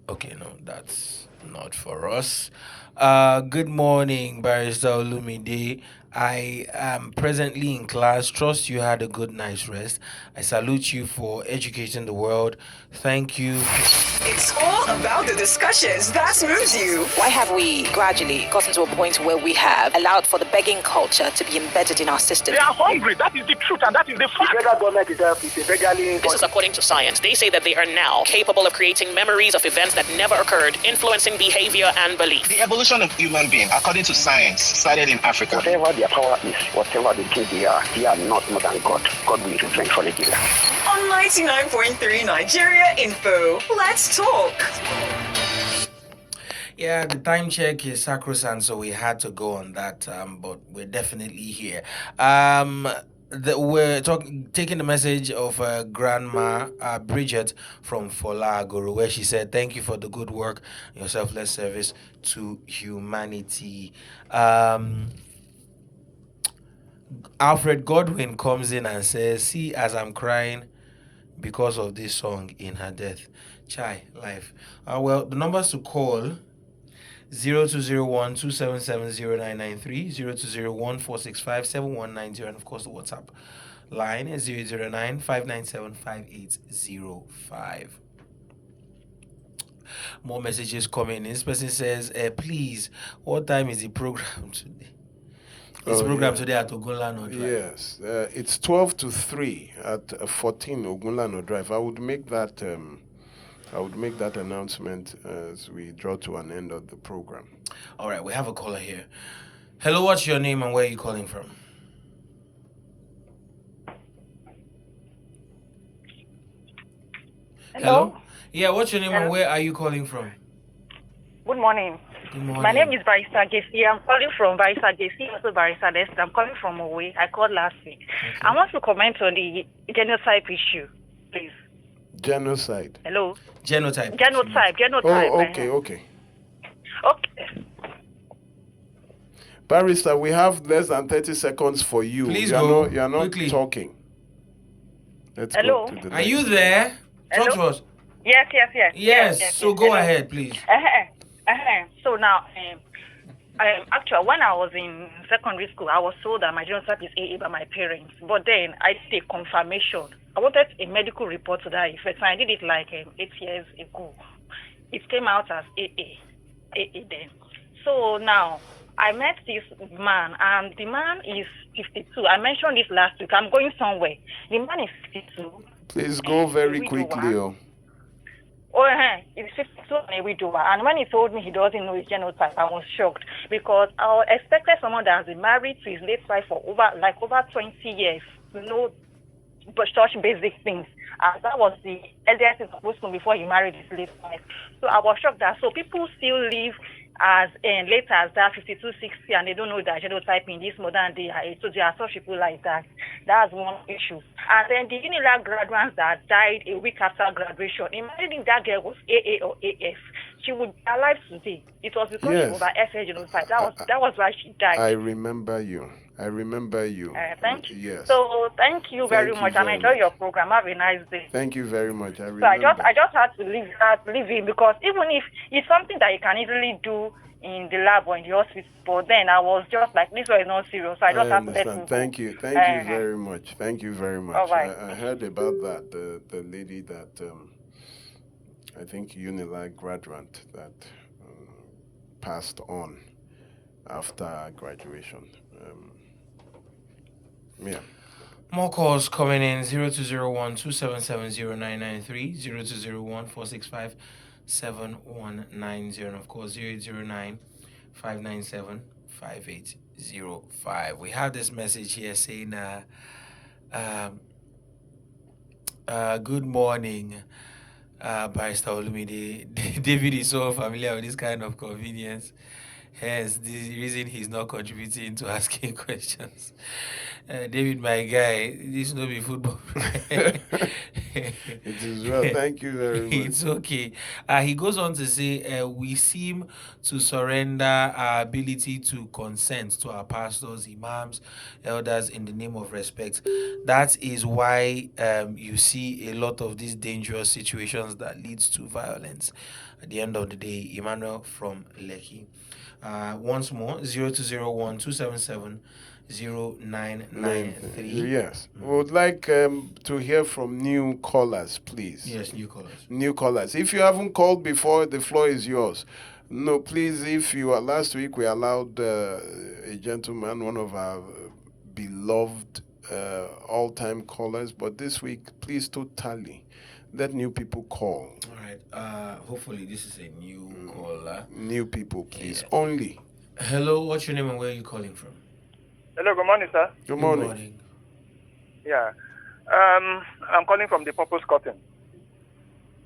Speaker 4: Okay, no, that's not for us. Good morning, Barrister Olumide. I am presently in class. Trust you had a good night's rest. I salute you for educating the world. Thank you.
Speaker 7: It's all about the discussions that moves you. Why have we gradually gotten to a point where we have allowed for the begging culture to be embedded in our system?
Speaker 3: They are hungry. That is the truth, and that is the fact.
Speaker 8: The federal government itself is a beggarly.
Speaker 9: This is according to science. They say that they are now capable of creating memories of events that never occurred, influencing behavior and belief.
Speaker 8: The evolution of human being, according to science, started in Africa.
Speaker 10: Whatever their power is, whatever they think they are not more than God. God will refrain from it.
Speaker 7: On 99.3 Nigeria Info, let's talk.
Speaker 4: Yeah, the time check is sacrosanct, so we had to go on that, but we're definitely here. We're taking the message of Grandma Bridget from Folagoro, where she said, thank you for the good work, your selfless service to humanity. Alfred Godwin comes in and says, see, as I'm crying, because of this song in her death. Chai, life. Well, the numbers to call 0201 277 0993, 0201 465 7190, and of course the WhatsApp line is 009 597 5805. More messages coming in. This person says, please, what time is the program today? This program today at Ogunlano Drive.
Speaker 5: Yes, it's 12 to 3 at 14 Ogunlano Drive. I would make that announcement as we draw to an end of the program.
Speaker 4: All right, we have a caller here. Hello, what's your name and where are you calling from?
Speaker 11: Hello?
Speaker 4: Yeah, what's your name and where are you calling from?
Speaker 11: Good morning.
Speaker 4: Good morning.
Speaker 11: My name is Barista Gesi. I'm calling from Barista Gesi, also Barista Dest. I'm calling from Owe. I called last week. Okay. I want to comment on the genotype issue, please.
Speaker 5: Genocide.
Speaker 11: Hello?
Speaker 4: Genotype.
Speaker 11: Genotype.
Speaker 5: Oh, okay. Barrister, we have less than 30 seconds for you.
Speaker 4: Please go.
Speaker 5: You're not
Speaker 4: quickly
Speaker 5: talking. Let's
Speaker 11: Hello?
Speaker 5: go to the
Speaker 4: Are you there? Talk to us.
Speaker 11: Yes.
Speaker 4: So go ahead, please.
Speaker 11: So now, actually, when I was in secondary school, I was told that my genotype is AA by my parents. But then I did a confirmation. I wanted a medical report to that effect. I did it like 8 years ago. It came out as AA then. So now, I met this man, and the man is 52. I mentioned this last week. I'm going somewhere. The man is 52.
Speaker 5: Please go very quickly.
Speaker 11: It's 52 and a widower. And when he told me he doesn't know his genotype, I was shocked because I expected someone that has been married to his late wife for over 20 years to know such basic things. That was the earliest he's supposed to before he married his late wife. So I was shocked that people still live as late as that 52, 60, and they don't know their genotype in this modern day. So there are such people like that. That's one issue. And then the Unilag graduates that died a week after graduation, imagine if that girl was AA or AF, she would be alive today. It was because she was her FA genotype. That was why she died.
Speaker 5: I remember you.
Speaker 11: Thank you.
Speaker 5: Yes.
Speaker 11: So thank you very much. I enjoy your program. Have a nice day.
Speaker 5: Thank you very much.
Speaker 11: So I just had to leave him because even if it's something that you can easily do in the lab or in the hospital, but then I was just like, this was not serious. So I just have to let him go.
Speaker 5: Thank you very much. Thank you very much.
Speaker 11: All right.
Speaker 5: I heard about that. The lady that I think Unilag graduate that passed on after graduation. Yeah.
Speaker 4: More calls coming in 0201 277 0993, 0201 465 7190, and of course 0809 597 5805. We have this message here saying, good morning, Barrister Olumide. David is so familiar with this kind of convenience. Hence, the reason he's not contributing to asking questions. David, my guy, this will be football.
Speaker 5: It is well. Thank you very much.
Speaker 4: It's okay. He goes on to say, we seem to surrender our ability to consent to our pastors, imams, elders in the name of respect. That is why you see a lot of these dangerous situations that leads to violence. At the end of the day, Emmanuel from Lekki. Once more, 0201 277 0993.
Speaker 5: Yes. We would like to hear from new callers, please.
Speaker 4: Yes, new callers.
Speaker 5: New callers. If you haven't called before, the floor is yours. No, please, if you are, last week we allowed a gentleman, one of our beloved all-time callers, but this week, please don't tally. Let new people call.
Speaker 4: All right. Hopefully this is a new caller.
Speaker 5: New people, please. Yeah. Only.
Speaker 4: Hello, what's your name and where are you calling from?
Speaker 12: Hello, good morning, sir.
Speaker 5: Good morning.
Speaker 12: Yeah. I'm calling from the Purpose Cotton.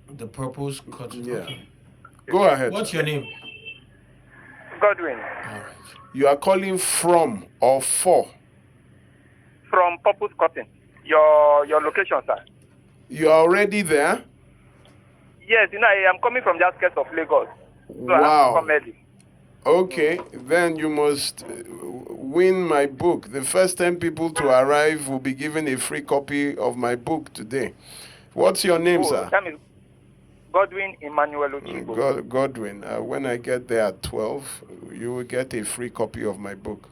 Speaker 4: The Purpose Cotton?
Speaker 5: Yeah. Go ahead.
Speaker 4: What's your name?
Speaker 12: Godwin.
Speaker 4: All right.
Speaker 5: You are calling from or for?
Speaker 12: From Purpose Cotton. Your location, sir.
Speaker 5: You are already there?
Speaker 12: Yes, I am coming from the outskirts of Lagos. So
Speaker 5: wow.
Speaker 12: I have to come early.
Speaker 5: Okay, then you must win my book. The first 10 people to arrive will be given a free copy of my book today. What's your name,
Speaker 12: Oh,
Speaker 5: sir?
Speaker 12: that is Godwin Emmanuel Ochibo.
Speaker 5: Godwin. When I get there at 12, you will get a free copy of my book.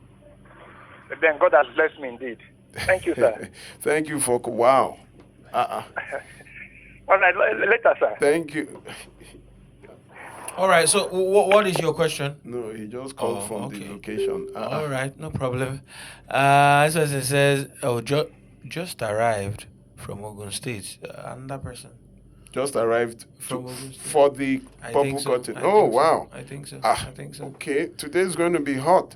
Speaker 12: Then God has blessed me indeed. Thank you, sir.
Speaker 5: Thank you for... Wow.
Speaker 12: All right, later, sir.
Speaker 5: Thank you.
Speaker 4: All right, so what is your question?
Speaker 5: No, he just called from the location.
Speaker 4: All right, no problem. So it says, just arrived from Ogun State. Another person.
Speaker 5: Just arrived
Speaker 4: from Ogun State.
Speaker 5: For the purple curtain. Wow.
Speaker 4: I think so.
Speaker 5: Okay, today's going to be hot.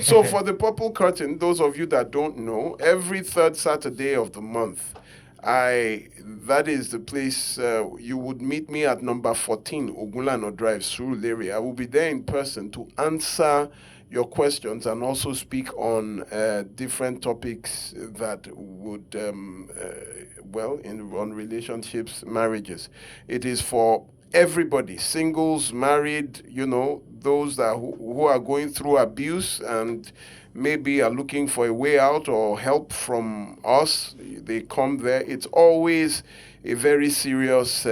Speaker 5: So for the purple curtain, those of you that don't know, every third Saturday of the month, that is the place you would meet me at number 14 Ogunlano Drive, Surulere. I will be there in person to answer your questions and also speak on different topics that would, on relationships, marriages. It is for everybody, singles, married, those who are going through abuse and maybe are looking for a way out or help from us. They come there. It's always a very serious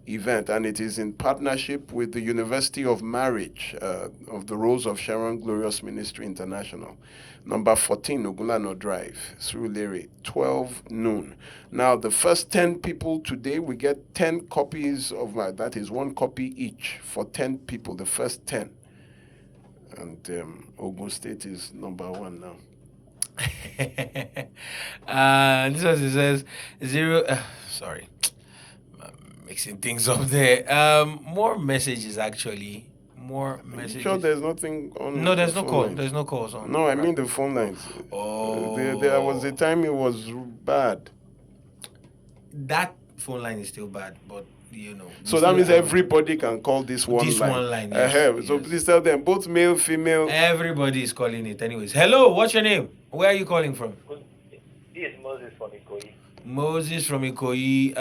Speaker 5: event, and it is in partnership with the University of Marriage of the Rose of Sharon Glorious Ministry International, number 14 Ogunlano Drive, Surulere, 12 noon. Now, the first 10 people today, we get 10 copies of that is one copy each for 10 people, the first 10. And Ogun State is number 1 now.
Speaker 4: This one says 0. Sorry. Mixing things up there. More messages actually. More messages.
Speaker 5: Sure, there's nothing on.
Speaker 4: No, there's no call.
Speaker 5: Lines.
Speaker 4: There's no calls on.
Speaker 5: No, I mean the phone lines. There was a time it was bad.
Speaker 4: That phone line is still bad, but
Speaker 5: So that means everybody can call this one line.
Speaker 4: This one line. Yes,
Speaker 5: So please tell them, both male, female.
Speaker 4: Everybody is calling it. Anyways, hello. What's your name? Where are you calling from?
Speaker 13: This is Moses from Ikoyi.
Speaker 4: Moses from Ikoyi.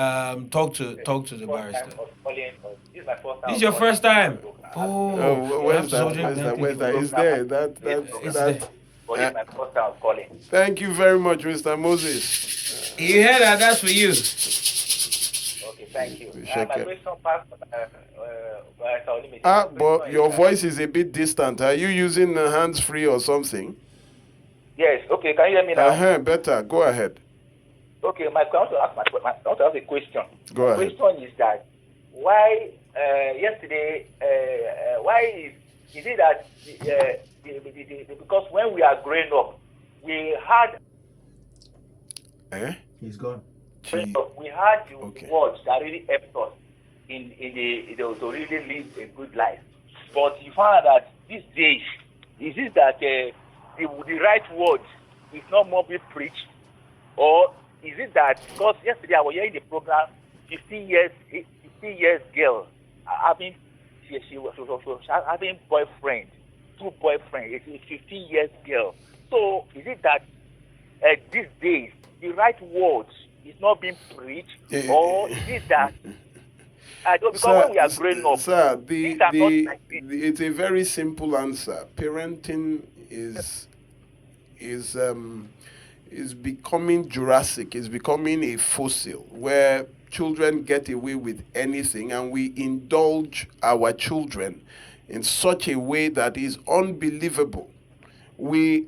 Speaker 4: Talk to the barrister.
Speaker 13: This is my first time.
Speaker 4: This is your first time.
Speaker 5: Where's that? Is there? That.
Speaker 13: But this is my first time calling.
Speaker 5: Thank you very much, Mr. Moses.
Speaker 4: You heard that? That's for you.
Speaker 13: Okay, thank you. My question
Speaker 5: but your voice is a bit distant. Are you using the hands-free or something?
Speaker 13: Yes. Okay, can you hear me now?
Speaker 5: Better. Go ahead.
Speaker 13: Okay, I want to ask a question.
Speaker 5: Go ahead.
Speaker 13: The question is that why yesterday? Why is it that because when we are growing up, we had.
Speaker 4: He's gone.
Speaker 13: We had the words that really helped us to really live a good life. But you find that these days, is it that the right words is not more being preached, or is it that because yesterday I was hearing the program, 15 years girl she was having boyfriend, 2 boyfriends, it's a 15 years girl. So is it that these days the right words is not being preached, or is it that because when we are growing up,
Speaker 5: sir, it's a very simple answer. Parenting is becoming Jurassic, is becoming a fossil where children get away with anything, and we indulge our children in such a way that is unbelievable. We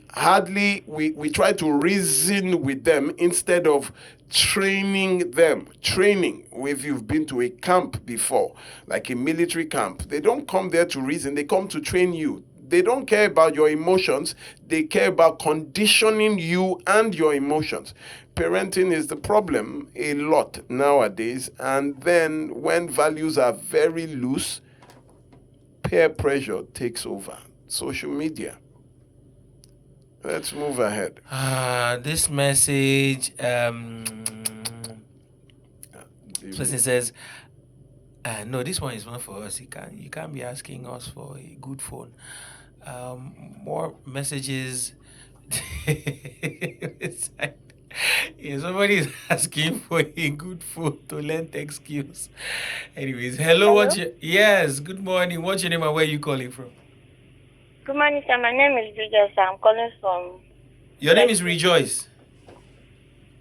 Speaker 5: try to reason with them instead of training them. If you've been to a camp before, like a military camp, they don't come there to reason, they come to train you. They don't care about your emotions, they care about conditioning you and your emotions. Parenting is the problem a lot nowadays, and then when values are very loose, peer pressure takes over. Social media. Let's move ahead.
Speaker 4: This message, person says, no, this one is not for us. You can't be asking us for a good phone. More messages. Somebody is asking for a good phone to learn tech skills. Anyways, hello. Yes, good morning. What's your name and where are you calling from?
Speaker 14: Good morning, sir. My name is Rejoice. I'm calling from...
Speaker 4: Your name is Rejoice?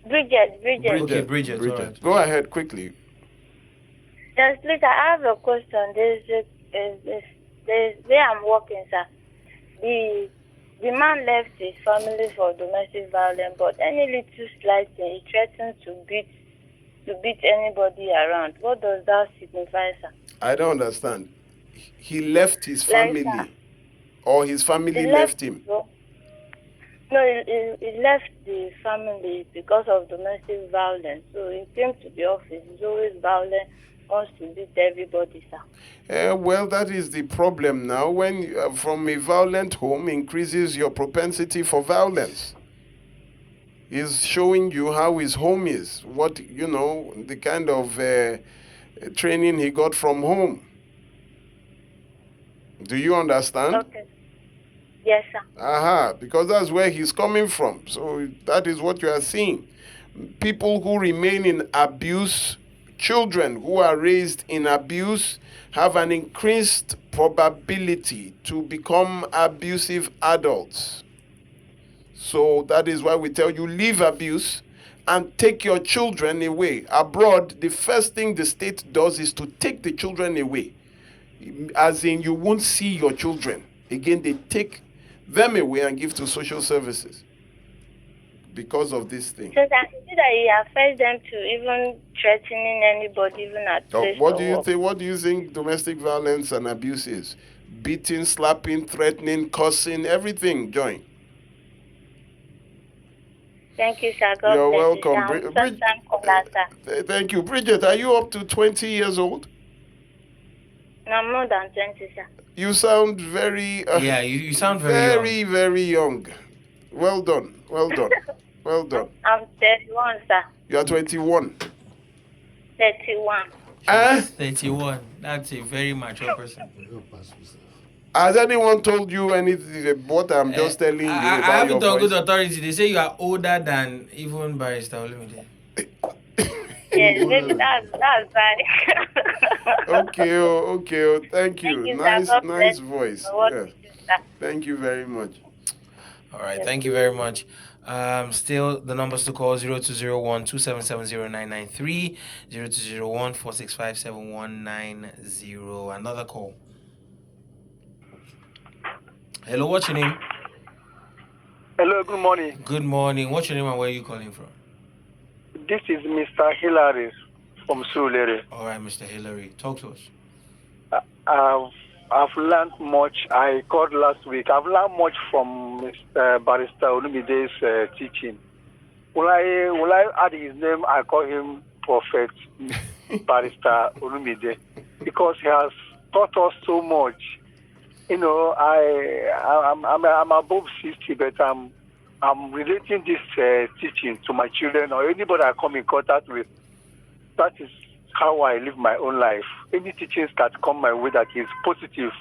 Speaker 14: Bridget.
Speaker 4: Okay, Bridget. All right.
Speaker 5: Go ahead quickly.
Speaker 14: Yes, please, I have a question. There's where I'm working, sir. The man left his family for domestic violence, but any little slight thing, he threatens to beat anybody around. What does that signify, sir?
Speaker 5: I don't understand. He left his family, or his family left him?
Speaker 14: No, he left the family because of domestic violence. So he came to the office. He's always violent, wants to beat everybody, sir.
Speaker 5: Well, that is the problem now. When from a violent home increases your propensity for violence. He's showing you how his home is, what, the kind of training he got from home. Do you understand?
Speaker 14: Okay. Yes, sir.
Speaker 5: Because that's where he's coming from. So that is what you are seeing. People who remain in abuse, children who are raised in abuse, have an increased probability to become abusive adults. So that is why we tell you, leave abuse and take your children away. Abroad, the first thing the state does is to take the children away. As in, you won't see your children. Again, they take them away and give to social services because of this thing.
Speaker 14: So that he affects them to even threatening anybody, even at place.
Speaker 5: What do you think? What do you think domestic violence and abuse is? Beating, slapping, threatening, cursing, everything. Join.
Speaker 14: Thank you, sir. God
Speaker 5: You're
Speaker 14: bless
Speaker 5: welcome.
Speaker 14: you.
Speaker 5: Thank you. Bridget, are you up to 20 years old?
Speaker 14: No, more than 20, sir.
Speaker 5: You sound very...
Speaker 4: you sound very
Speaker 5: young. Very young. Well done. Well done. Well done.
Speaker 14: I'm 31, sir.
Speaker 5: You are 21.
Speaker 14: 31.
Speaker 4: 31. That's a very mature person.
Speaker 5: Has anyone told you anything about what I'm just telling you?
Speaker 4: I haven't talked with authority. They say you are older than even Barrister Olumide.
Speaker 14: Yes, maybe that's right.
Speaker 5: Okay. Thank you. Nice voice.
Speaker 14: Yes.
Speaker 5: Thank you very much.
Speaker 4: All right, thank you very much. Still, the numbers to call 0201-2770-993, 0201-465-7190. Another call. Hello, what's your name?
Speaker 15: Hello, good morning.
Speaker 4: Good morning. What's your name and where are you calling from?
Speaker 15: This is Mr. Hilary from Surulere.
Speaker 4: All right, Mr. Hilary, talk to us.
Speaker 15: I've learned much. I called last week. I've learned much from Barrister Olumide's teaching. When I add his name, I call him Prophet Barrister Olumide, because he has taught us so much. I'm above 60, but I'm relating this teaching to my children or anybody I come in contact with. That is how I live my own life. Any teachings that come my way that is positive,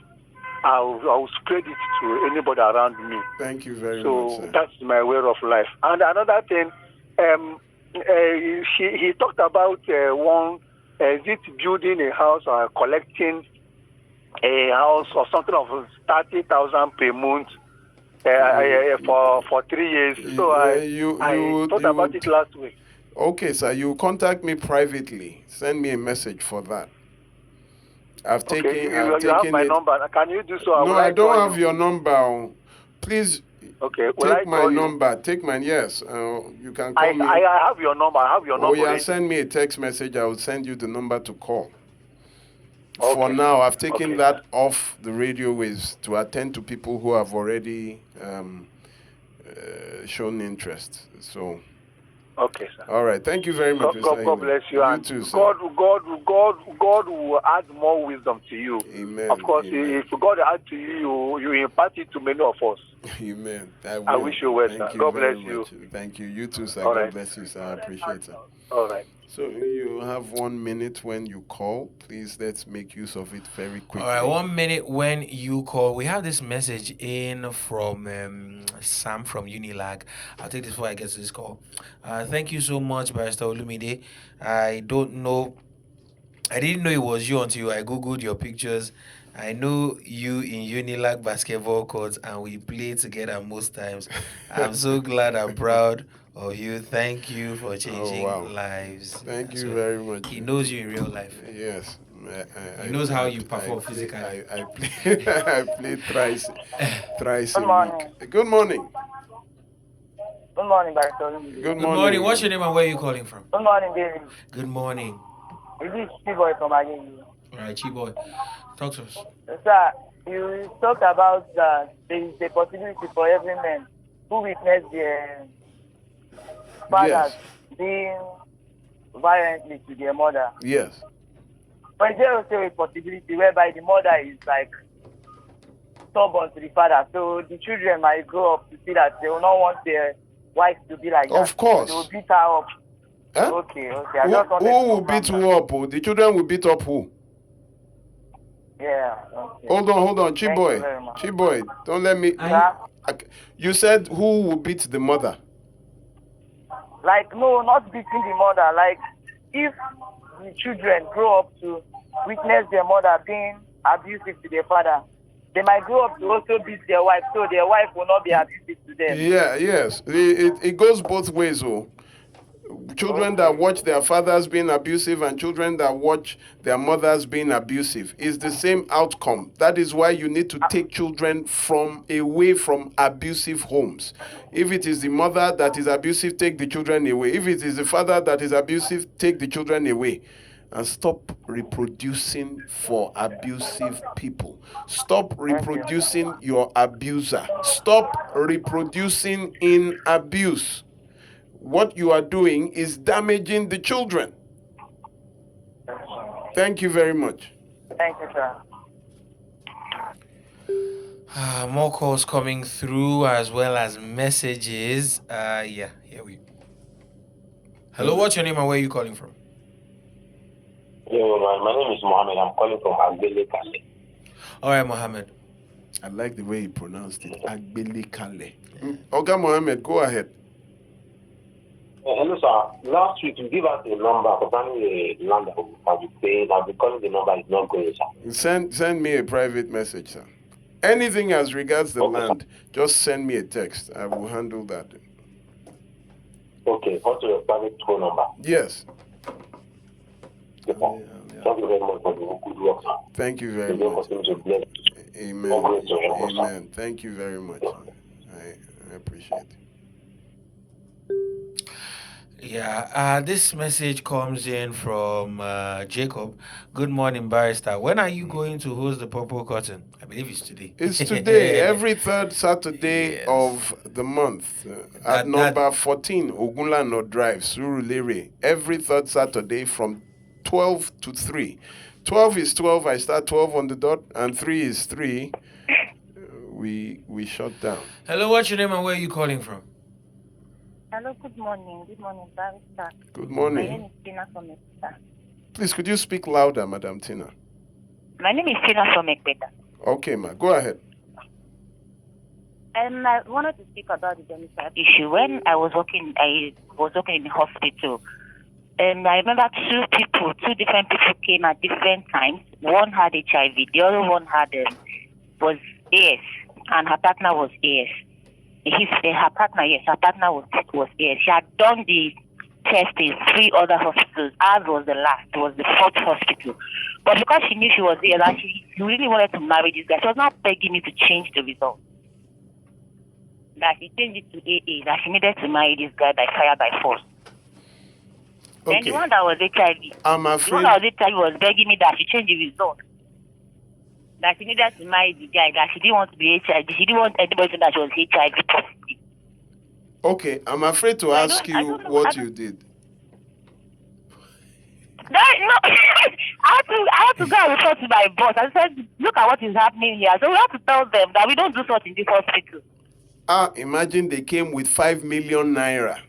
Speaker 15: I'll spread it to anybody around me.
Speaker 5: Thank you very much,
Speaker 15: So
Speaker 5: sir.
Speaker 15: that's my way of life. And another thing, he talked about building a house or collecting a house or something of 30,000 per month for 3 years. So I thought about it last week.
Speaker 5: Okay, sir. You contact me privately. Send me a message for that. I've taken.
Speaker 15: You have my number. Can you do so?
Speaker 5: No, I don't have your number. Please.
Speaker 15: Okay.
Speaker 5: Take my number. Take my yes. You can call me.
Speaker 15: I have your number. I have your number.
Speaker 5: Oh yeah. Send me a text message. I will send you the number to call. Okay. For now, I've taken that off the radio waves to attend to people who have already shown interest. So.
Speaker 15: Okay, sir.
Speaker 5: All right. Thank you very much.
Speaker 15: God bless you.
Speaker 5: You
Speaker 15: and
Speaker 5: too, sir.
Speaker 15: God will add more wisdom to you.
Speaker 5: Amen.
Speaker 15: Of course,
Speaker 5: Amen.
Speaker 15: if God add to you, you impart it to many of us.
Speaker 5: Amen.
Speaker 15: I wish you well, sir. God bless you.
Speaker 5: Thank you. You too, sir.
Speaker 15: All
Speaker 5: God
Speaker 15: right.
Speaker 5: bless you, sir. I appreciate it.
Speaker 15: All right.
Speaker 5: So you have 1 minute when you call. Please, let's make use of it very quickly.
Speaker 4: All right, 1 minute when you call. We have this message in from Sam from Unilag. I'll take this before I get to this call. Thank you so much, Barrister Olumide. I didn't know it was you until I googled your pictures. I know you in Unilag basketball courts and we play together most times. I'm so glad and proud Oh, you. Thank you for changing
Speaker 5: wow.
Speaker 4: lives.
Speaker 5: Thank you
Speaker 4: So
Speaker 5: very much.
Speaker 4: He knows you in real life.
Speaker 5: Yes.
Speaker 4: He knows how you perform physically.
Speaker 5: I play, I play thrice
Speaker 11: Good
Speaker 5: a
Speaker 11: morning.
Speaker 5: week. Good morning.
Speaker 11: Good morning, Bartol.
Speaker 5: Good
Speaker 4: Good morning. What's your name and where are you calling from?
Speaker 11: Good morning, David.
Speaker 4: Good morning.
Speaker 11: This is Chiboy from Agegi.
Speaker 4: All right, Chiboy. Talk to us.
Speaker 11: Sir, you talked about that there is a possibility for every man who witnessed their fathers being violently to their mother.
Speaker 5: Yes.
Speaker 11: But is there also a possibility whereby the mother is like stubborn to the father, so the children might grow up to see that they will not want their wife to be like that.
Speaker 5: Of course.
Speaker 11: They will beat her up.
Speaker 5: Huh?
Speaker 11: Okay.
Speaker 5: Who will beat who up? The children will beat up who?
Speaker 11: Yeah. Okay.
Speaker 5: Hold on, Chiboy. Chiboy, don't let me. You said who will beat the mother?
Speaker 11: Like, no, not beating the mother. Like, if the children grow up to witness their mother being abusive to their father, they might grow up to also beat their wife, so their wife will not be abusive to them.
Speaker 5: Yes. It goes both ways, oh. Children that watch their fathers being abusive and children that watch their mothers being abusive is the same outcome. That is why you need to take children away from abusive homes. If it is the mother that is abusive, take the children away. If it is the father that is abusive, take the children away. And stop reproducing for abusive people. Stop reproducing your abuser. Stop reproducing in abuse. What you are doing is damaging the children. Thank you very much.
Speaker 11: Thank you, sir.
Speaker 4: More calls coming through as well as messages. Hello, what's your name and where are you calling from?
Speaker 16: Yo, my name is Mohammed. I'm calling from Agbele Kale.
Speaker 4: All right, Mohammed.
Speaker 5: I like the way he pronounced it. Agbele Kale. Okay, Mohammed, go ahead.
Speaker 16: Hello, sir. Last week, you gave us a number concerning the land that we paid, and because the number is not going, sir.
Speaker 5: Send me a private message, sir. Anything as regards the land, just send me a text. I will handle that.
Speaker 16: Okay, also your private phone number.
Speaker 5: Yes.
Speaker 16: Thank you very much for the good work, sir.
Speaker 5: Thank you very much. Amen. Amen. Thank you very much. I appreciate it.
Speaker 4: Yeah, this message comes in from Jacob. Good morning, Barrister. When are you going to host the Purple Curtain? I believe it's today.
Speaker 5: It's today, every third Saturday of the month at number 14, Ogunlano Drive, Surulere. Every third Saturday from 12 to 3. 12 is 12, I start 12 on the dot, and 3 is 3. We shut down.
Speaker 4: Hello, what's your name and where are you calling from?
Speaker 14: Hello, good morning. Good morning, Barrister.
Speaker 5: Good morning.
Speaker 14: My name is Tina from Ekpeta.
Speaker 5: Please, could you speak louder, Madam Tina?
Speaker 14: My name is Tina from Ekpeta.
Speaker 5: Okay, ma. Go ahead.
Speaker 14: I wanted to speak about the genocide issue. When I was working in the hospital. And I remember two different people came at different times. One had HIV, the other one was AS, and her partner was AS. Her partner was AS. She had done the test in 3 other hospitals. Ours was the last, was the 4th hospital. But because she knew she was AS and she really wanted to marry this guy, she was not begging me to change the result. That she changed it to AA, that she needed to marry this guy by fire by force.
Speaker 5: Okay.
Speaker 14: Then the one that was HIV,
Speaker 5: I'm afraid.
Speaker 14: The one that was HIV was begging me that she change the result. That she needed to marry the guy, that she didn't want to be HIV. She didn't want anybody to know that she was HIV positive.
Speaker 5: Okay, I'm afraid to ask you what you did.
Speaker 14: No, I had to go and report to my boss. I said, look at what is happening here. So we have to tell them that we don't do such in this hospital.
Speaker 5: Imagine they came with 5 million naira.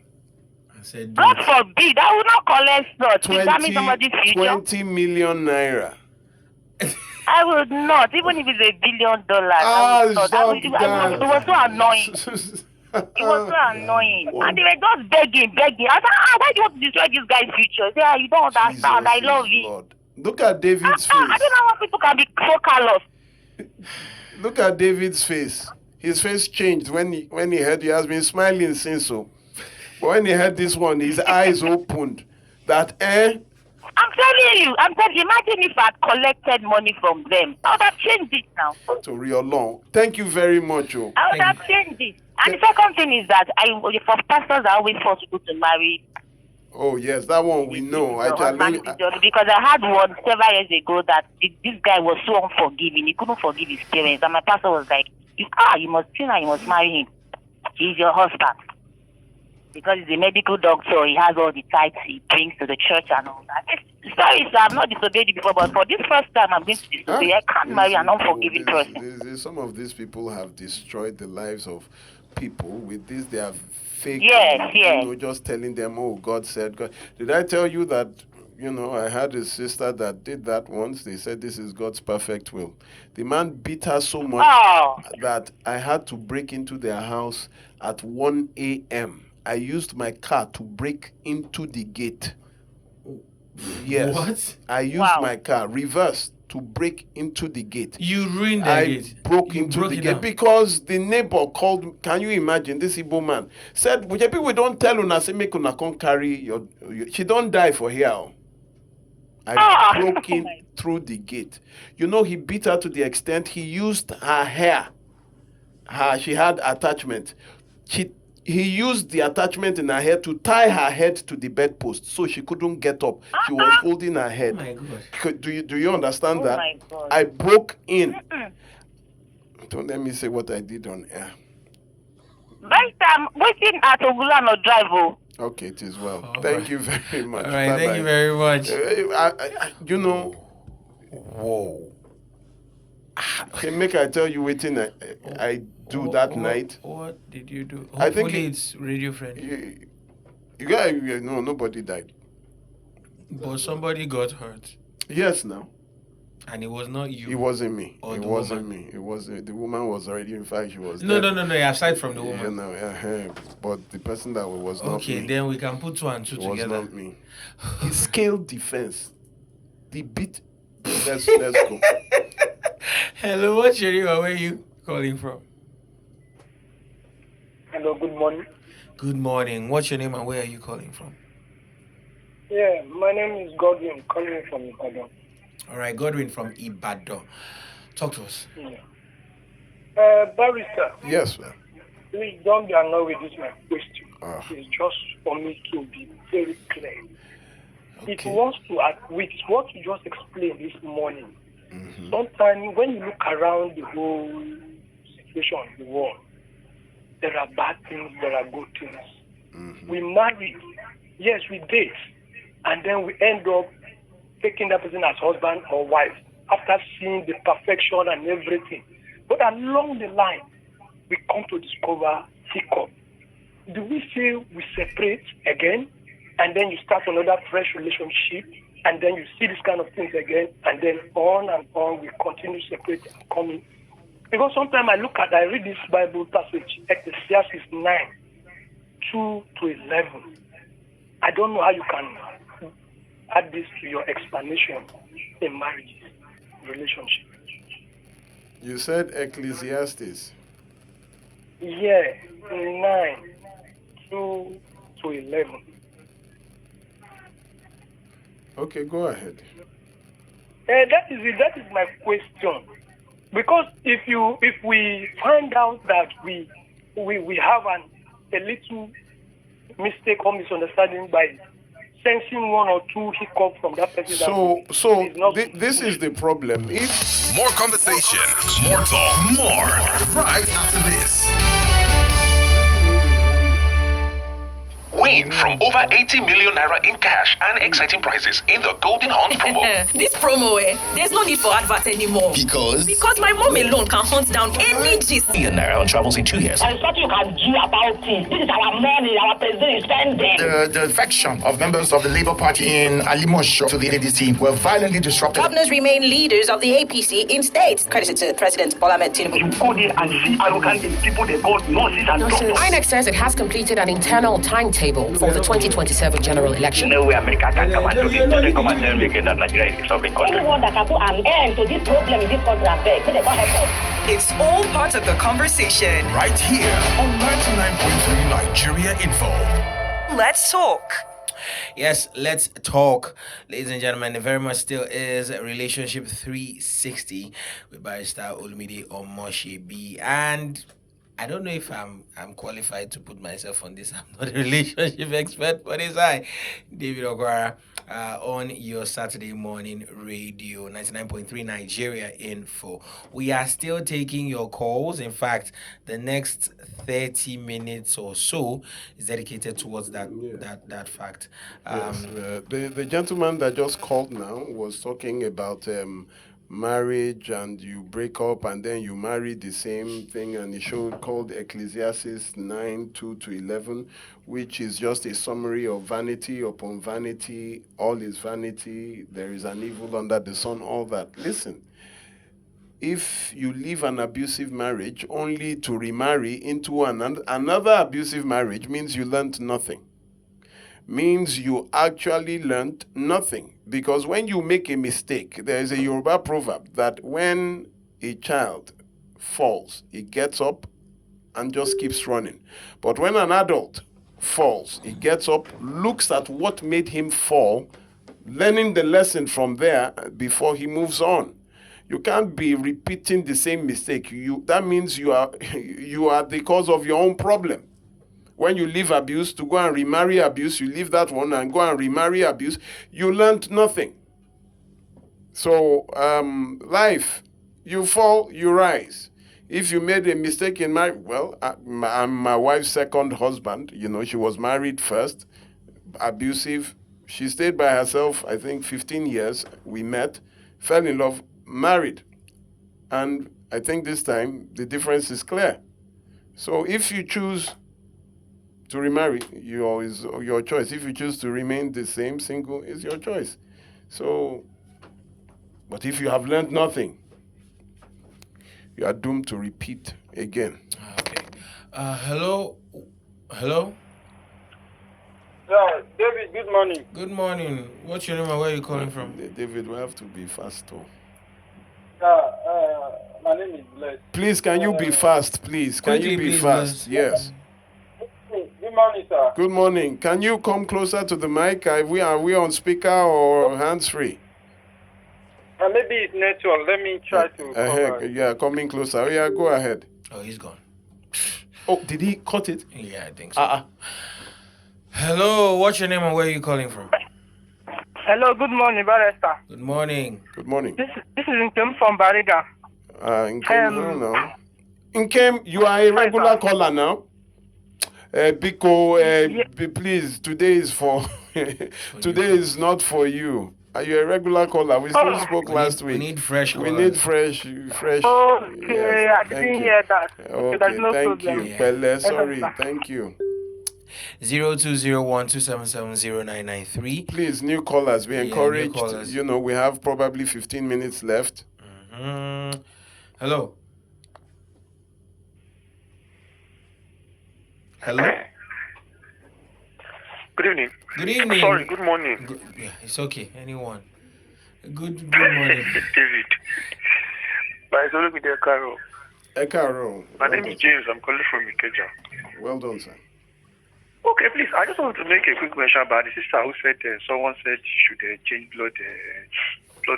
Speaker 14: God forbid, I will not collect such. That means somebody's future.
Speaker 5: 20 million naira.
Speaker 14: I would not, even if it's $1 billion. It was so annoying. It was so annoying. And they were just begging. I said, why do you want to destroy this guy's future? They say, you don't understand. I love you.
Speaker 5: Lord. Look at David's face.
Speaker 14: I don't know how people can be so callous.
Speaker 5: Look at David's face. His face changed when he heard he has been smiling since so. But when he heard this one, his eyes opened. That
Speaker 11: I'm telling you, imagine if I had collected money from them. I would have changed it now.
Speaker 5: to real long. Thank you very much, oh.
Speaker 11: I would have changed it. And the second thing is that for pastors are always forced people to marry.
Speaker 5: Oh yes, that one we know.
Speaker 11: Because I had one several years ago that this guy was so unforgiving. He couldn't forgive his parents. And my pastor was like, you must marry him. He's your husband. Because he's a medical doctor, he has all the tithes he brings to the church and all that. Sorry, sir, I've not disobeyed you before, but for this first time I'm going to disobey. I can't marry an unforgiving person.
Speaker 5: Some of these people have destroyed the lives of people with this. They are fake.
Speaker 11: Yes.
Speaker 5: Just telling them, oh, God said, God. Did I tell you that, I had a sister that did that once? They said this is God's perfect will. The man beat her so much that I had to break into their house at 1 a.m. I used my car to break into the gate. Yes.
Speaker 4: What?
Speaker 5: I used my car, reverse, to break into the gate.
Speaker 4: You ruined the gate.
Speaker 5: I broke into the gate because the neighbor called. Can you imagine? This Igbo man said, "Which people don't tell una say make una come carry your she don't die for here." I broke in through the gate. He beat her to the extent he used her hair. She had attachment. He used the attachment in her hair to tie her head to the bedpost so she couldn't get up. She was holding her head.
Speaker 4: Oh my God.
Speaker 5: Do you understand that?
Speaker 11: My God.
Speaker 5: I broke in. Don't let me say what I did on air.
Speaker 11: Right, I'm waiting at Ogulano Drive.
Speaker 5: Okay, it is well. Thank you very much.
Speaker 4: All right,
Speaker 5: Bye-bye.
Speaker 4: thank you very much.
Speaker 5: Whoa. Okay, make I tell you waiting I do that night.
Speaker 4: What did you do?
Speaker 5: I think
Speaker 4: it's radio friendly.
Speaker 5: Nobody died.
Speaker 4: But somebody got hurt.
Speaker 5: Yes, now.
Speaker 4: And it was not you.
Speaker 5: It wasn't me.
Speaker 4: Or
Speaker 5: It
Speaker 4: the
Speaker 5: wasn't
Speaker 4: woman.
Speaker 5: me. It was the woman was already. In fact, she was.
Speaker 4: No.
Speaker 5: dead.
Speaker 4: Aside from the woman.
Speaker 5: But the person that was not me.
Speaker 4: Okay, then we can put 2 and 2
Speaker 5: It
Speaker 4: together.
Speaker 5: was not me. It's scale defense. The beat. Let's go.
Speaker 4: Hello, what's your name? Where are you calling from?
Speaker 17: Hello, good morning.
Speaker 4: Good morning. What's your name and where are you calling from?
Speaker 17: Yeah, my name is Godwin, calling from Ibadan.
Speaker 4: All right, Godwin from Ibadan. Talk to us.
Speaker 17: Yeah. Barrister.
Speaker 5: Yes, sir.
Speaker 17: Please don't be annoyed with this my question. It's just for me to be very clear.
Speaker 5: Okay.
Speaker 17: It wants to, with what you just explained this morning, sometimes when you look around the whole situation in the world, there are bad things, there are good things. We marry, yes, we date, and then we end up taking that person as husband or wife after seeing the perfection and everything. But along the line, we come to discover hiccup. Do we say we separate again, and then you start another fresh relationship, and then you see this kind of things again, and then on and on, we continue separate and coming? Because sometimes I read this Bible passage, Ecclesiastes 9, 2 to 11. I don't know how you can add this to your explanation in marriage relationship.
Speaker 5: You said Ecclesiastes.
Speaker 17: Yeah, 9, 2 to 11.
Speaker 5: Okay, go ahead.
Speaker 17: That is it. That is my question. Because if we find out that we have a little mistake or misunderstanding by sensing one or two hiccups from that person.
Speaker 5: This is the problem.
Speaker 2: More conversation, more talk, more right after this.
Speaker 8: Win from over 80 million naira in cash and exciting prizes in the Golden Hunt promo.
Speaker 6: This promo, there's no need for advert anymore.
Speaker 8: Because
Speaker 6: my mom alone can hunt down any gist.
Speaker 8: Million naira on travels in 2 years.
Speaker 18: And what you can do about it. This is our money, our president is spending.
Speaker 19: The defection of members of the Labour Party in Alimosho to the ADC were violently disrupted.
Speaker 7: Governors remain leaders of the APC in states. Credit to President Bola Ahmed Tinubu.
Speaker 18: You go there and see arrogant people they call nurses and doctors.
Speaker 20: INEC says it has completed an internal timetable for the 2027 general election.
Speaker 18: No way America can come and do this. They come and tell me again that Nigeria is a sovereign country.
Speaker 14: Anyone that can put an end to this problem in this country, I beg, so they can't help us.
Speaker 6: It's all part of the conversation.
Speaker 2: Right here on 99.3 Nigeria Info.
Speaker 7: let's talk.
Speaker 4: Yes, let's talk, ladies and gentlemen. It very much still is Relationship 360 with Barrister Olumide Omoshi B. And I don't know if I'm qualified to put myself on this. I'm not a relationship expert, but it's I, David Ogwara, on your Saturday morning radio, 99.3 Nigeria Info. We are still taking your calls. In fact, the next 30 minutes or so is dedicated towards that fact.
Speaker 5: Yes, the gentleman that just called now was talking about marriage, and you break up and then you marry the same thing, and he showed called Ecclesiastes 9:2-11, which is just a summary of vanity upon vanity. All is vanity. There is an evil under the sun. All that. Listen. If you leave an abusive marriage only to remarry into another abusive marriage, means you learned nothing. Means you actually learned nothing. Because when you make a mistake, there is a Yoruba proverb that when a child falls, he gets up and just keeps running. But when an adult falls, he gets up, looks at what made him fall, learning the lesson from there before he moves on. You can't be repeating the same mistake. That means you are the cause of your own problem. When you leave abuse to go and remarry abuse, you leave that one and go and remarry abuse, you learned nothing. So, life, you fall, you rise. If you made a mistake in marriage, well, I'm my wife's second husband. She was married first, abusive. She stayed by herself, I think, 15 years. We met, fell in love, married. And I think this time the difference is clear. So if you choose to remarry, is your choice. If you choose to remain the same, single, is your choice. So, but if you have learned nothing, you are doomed to repeat again.
Speaker 4: Okay. Hello? Hello?
Speaker 15: Yeah, David, good morning.
Speaker 4: Good morning. What's your name and where are you calling from?
Speaker 5: David, we have to be fast, too.
Speaker 15: My name is Bless.
Speaker 5: Please, can you be fast, please? Can you be fast? Yes.
Speaker 15: Good morning, sir.
Speaker 5: Good morning. Can you come closer to the mic? Are we on speaker or hands-free?
Speaker 15: Maybe it's network. Let me try to
Speaker 5: Yeah, coming closer. Oh, yeah, go ahead.
Speaker 4: Oh, he's gone.
Speaker 5: Oh, did he cut it?
Speaker 4: Yeah, I think so. Hello, what's your name and where are you calling from?
Speaker 17: Hello, good morning, Barrister.
Speaker 4: Good morning.
Speaker 5: Good morning.
Speaker 17: This is Nkem from Bariga.
Speaker 5: Nkem, Nkem, you are a regular caller now. Biko, please, today is for today is not for you. Are you a regular caller? We still spoke last week.
Speaker 4: We need fresh callers.
Speaker 5: We need fresh.
Speaker 17: Okay, yes, I didn't hear that.
Speaker 5: Okay,
Speaker 17: there's no
Speaker 5: thank
Speaker 17: problem.
Speaker 5: you. Pele, sorry, thank you.
Speaker 4: 0201-277-0993.
Speaker 5: Please, new callers, be encouraged. New callers. We have probably 15 minutes left.
Speaker 4: Mm-hmm. Hello. Hello.
Speaker 12: Good evening.
Speaker 4: Good evening.
Speaker 12: Sorry, good morning.
Speaker 4: Yeah, it's okay. Anyone. Good morning.
Speaker 12: David. By the way, Carol.
Speaker 5: Carol.
Speaker 12: My name is James. I'm calling from Ikeja.
Speaker 5: Well done, sir.
Speaker 12: Okay, please. I just want to make a quick mention about the sister who said someone said she should change blood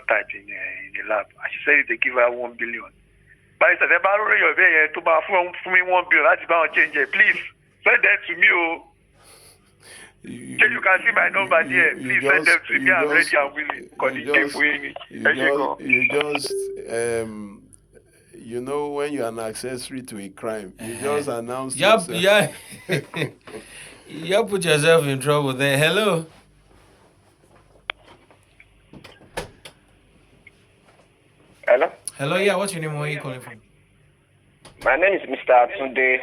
Speaker 12: type in the lab. And she said if they give her 1 billion. But it's a borrow your way to buy for me 1 billion. That's about change it. Please send that to me. You can see my number there. Please send them to me. I'm ready and willing.
Speaker 5: When you're an accessory to a crime, you just announce.
Speaker 4: Yep, yeah. You put yourself in trouble there. Hello.
Speaker 16: Hello?
Speaker 4: Hello, yeah. What's your name? Where are you calling from?
Speaker 16: My name is Mr. Atunde.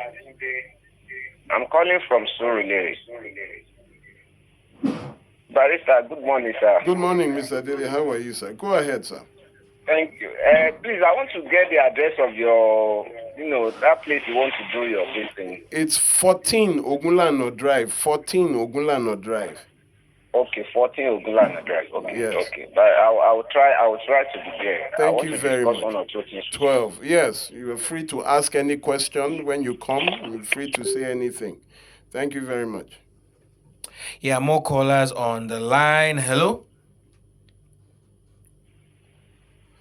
Speaker 16: I'm calling from Surulere. Barrister, good morning, sir.
Speaker 5: Good morning, Mr. Dele. How are you, sir? Go ahead, sir.
Speaker 16: Thank you. Please, I want to get the address of your, that place you want to do your business.
Speaker 5: It's 14 Ogunlano Drive. 14 Ogunlano Drive.
Speaker 16: Okay, 14 Ogunlano Drive. Okay,
Speaker 5: yes.
Speaker 16: Okay. But I will try to be there.
Speaker 5: Thank you very much. 12. Yes, you are free to ask any question when you come. You're free to say anything. Thank you very much.
Speaker 4: Yeah, more callers on the line. Hello?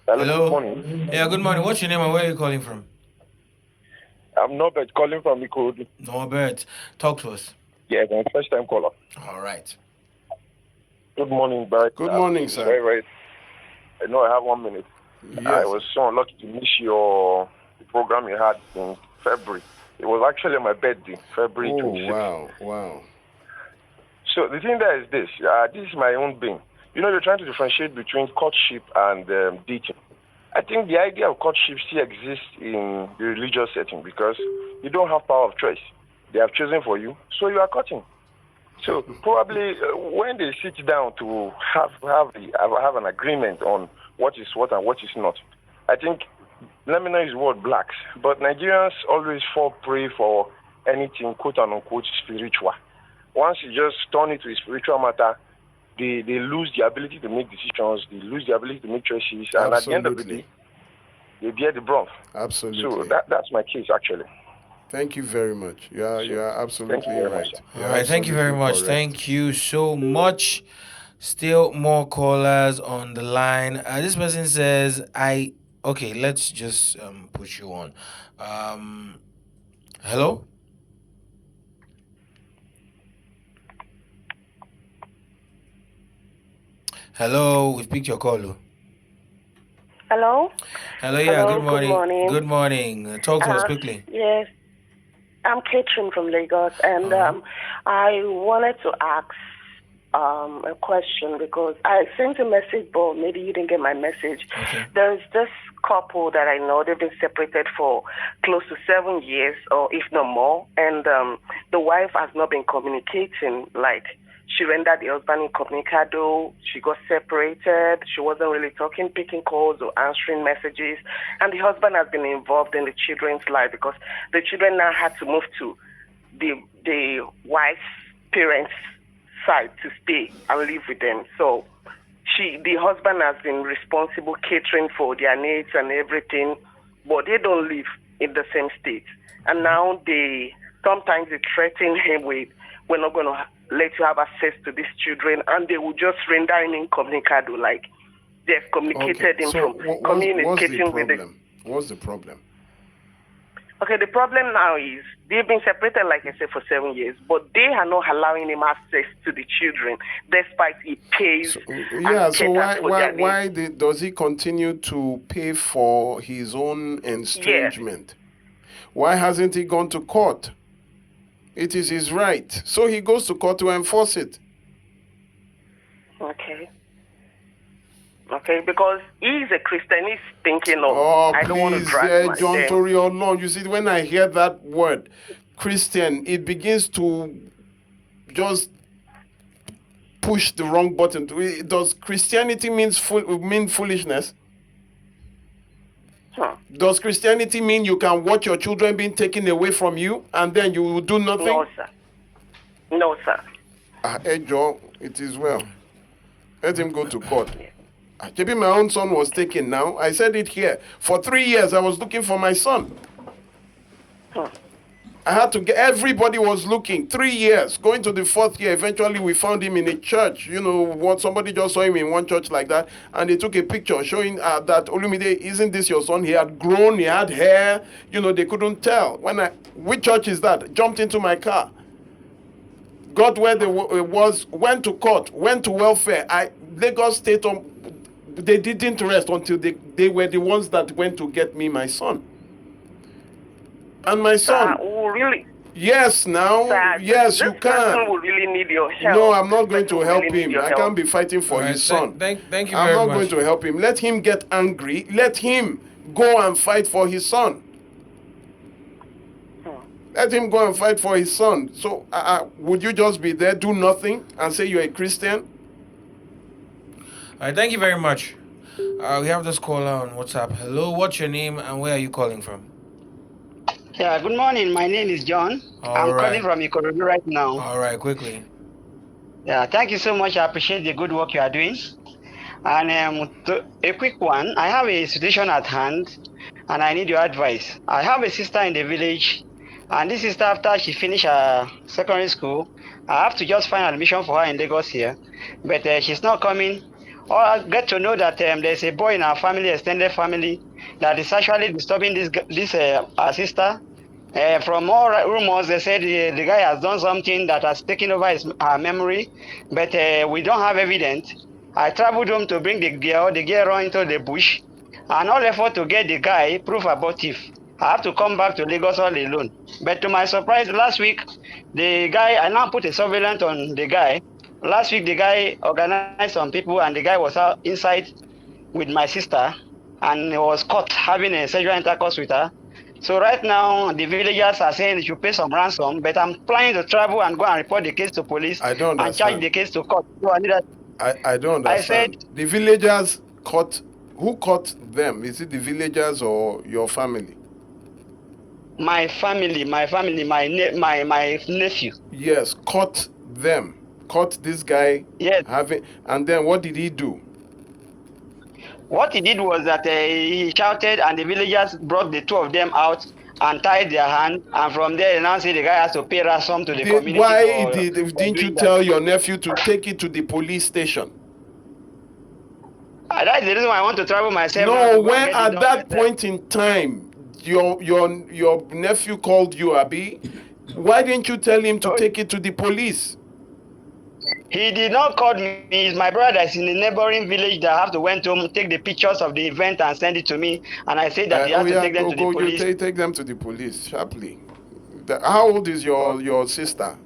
Speaker 21: Hello, good morning.
Speaker 4: Yeah, good morning. What's your name and where are you calling from?
Speaker 21: I'm Norbert calling from Ikorodu.
Speaker 4: Norbert, talk to us.
Speaker 21: Yeah, I'm a first time caller.
Speaker 4: All right.
Speaker 21: Good morning, Barrett.
Speaker 5: Good morning, sir.
Speaker 21: Very. I know I have 1 minute.
Speaker 5: Yes.
Speaker 21: I was so unlucky to miss the program you had in February. It was actually my birthday, February 26th.
Speaker 5: Wow.
Speaker 21: So the thing there is this. This is my own thing. You know, you're trying to differentiate between courtship and dating. I think the idea of courtship still exists in the religious setting because you don't have power of choice. They have chosen for you, so you are courting. So probably when they sit down to have an agreement on what is what and what is not, I think, let me not use the word blacks, but Nigerians always fall prey for anything quote unquote spiritual. Once you just turn it to a spiritual matter, they lose the ability to make decisions, they lose the ability to make choices, and at the end of the day, they bear the brunt.
Speaker 5: Absolutely.
Speaker 21: So that's my case, actually.
Speaker 5: Thank you very much. You are absolutely right.
Speaker 4: All right, thank you very much.
Speaker 5: Correct.
Speaker 4: Thank you so much. Still more callers on the line. This person says, okay, let's just put you on. Hello? Hello, we've picked your call.
Speaker 22: Hello?
Speaker 4: Hello, yeah,
Speaker 22: Hello,
Speaker 4: good morning.
Speaker 22: good morning.
Speaker 4: Good morning. Talk to us quickly.
Speaker 22: Yes, I'm Catherine from Lagos, and I wanted to ask a question because I sent a message, but maybe you didn't get my message.
Speaker 4: Okay.
Speaker 22: There's this couple that I know, they've been separated for close to 7 years, or if not more, and the wife has not been communicating. Like, she rendered the husband incommunicado, she got separated, she wasn't really talking, picking calls or answering messages, and the husband has been involved in the children's life because the children now had to move to the wife's parents' side to stay and live with them. So the husband has been responsible catering for their needs and everything, but they don't live in the same state. And now sometimes they threaten him with, we're not going to let you have access to these children, and they will just render him incommunicado, like they've communicated him from communicating with them.
Speaker 5: What's the problem?
Speaker 22: Okay, the problem now is they've been separated, like I said, for 7 years, but they are not allowing him access to the children, despite he pays.
Speaker 5: So why does he continue to pay for his own estrangement? Yes. Why hasn't he gone to court? It is his right. So he goes to court to enforce it.
Speaker 22: Okay, because he's a Christian, he's thinking of, I don't want to drag my
Speaker 5: John Tory or no. You see, when I hear that word, Christian, it begins to just push the wrong button. Does Christianity mean foolishness? Does Christianity mean you can watch your children being taken away from you and then you will do nothing?
Speaker 22: No, sir.
Speaker 5: Hey, Joe, it is well. Let him go to court. Maybe my own son was taken now. I said it here. For 3 years, I was looking for my son. I had to get, everybody was looking. 3 years. Going to the 4th year, eventually we found him in a church. You know, somebody just saw him in one church like that, and they took a picture showing that, Olumide, isn't this your son? He had grown, he had hair. You know, they couldn't tell. Which church is that? Jumped into my car. Got where they was, went to court, went to welfare. Lagos State, they didn't rest until they were the ones that went to get me my son. And my son.
Speaker 22: Really?
Speaker 5: Yes, now. Yes, you can.
Speaker 22: This person will really need your help.
Speaker 5: No, I'm not going to help him. I can't be fighting for his son.
Speaker 4: Thank you very much.
Speaker 5: I'm not going to help him. Let him get angry. Let him go and fight for his son. Let him go and fight for his son. So, would you just be there, do nothing, and say you're a Christian?
Speaker 4: All right, thank you very much. We have this caller on WhatsApp. Hello, what's your name and where are you calling from?
Speaker 23: Yeah, good morning. My name is John. I'm calling from Ikorodu right now.
Speaker 4: All right, quickly.
Speaker 23: Yeah, thank you so much. I appreciate the good work you are doing. And a quick one. I have a situation at hand, and I need your advice. I have a sister in the village, and this sister, after she finished her secondary school, I have to just find admission for her in Lagos here, but she's not coming. Or I get to know that there's a boy in our family, extended family, that is actually disturbing this our sister. From all rumors, they said the guy has done something that has taken over her memory, but we don't have evidence. I traveled home to bring the girl. The girl ran into the bush, and all effort to get the guy proof abortive. I have to come back to Lagos all alone. But to my surprise, last week, the guy, I now put a surveillance on the guy. Last week, the guy organized some people, and the guy was out inside with my sister, and he was caught having a sexual intercourse with her. So right now, the villagers are saying they should pay some ransom, but I'm planning to travel and go and report the case to police
Speaker 5: I don't
Speaker 23: and charge
Speaker 5: understand.
Speaker 23: the case to court. So I need that.
Speaker 5: I don't
Speaker 23: I said,
Speaker 5: understand. The villagers caught. Who caught them? Is it the villagers or your family?
Speaker 23: my nephew.
Speaker 5: Yes, caught them. Caught this guy.
Speaker 23: Yes.
Speaker 5: And then what did he do?
Speaker 23: What he did was that he shouted, and the villagers brought the two of them out and tied their hand, and from there they now say the guy has to pay ransom to the community.
Speaker 5: Why didn't you tell your nephew to take it to the police station?
Speaker 23: That's the reason why I want to travel myself.
Speaker 5: No, when at that point in time, your nephew called you, Abi, why didn't you tell him to take it to the police?
Speaker 23: He did not call me. He's my brother that's in the neighboring village that I have to went to take the pictures of the event and send it to me. And I said that he has to take them to the police.
Speaker 5: You take them to the police sharply. How old is your sister?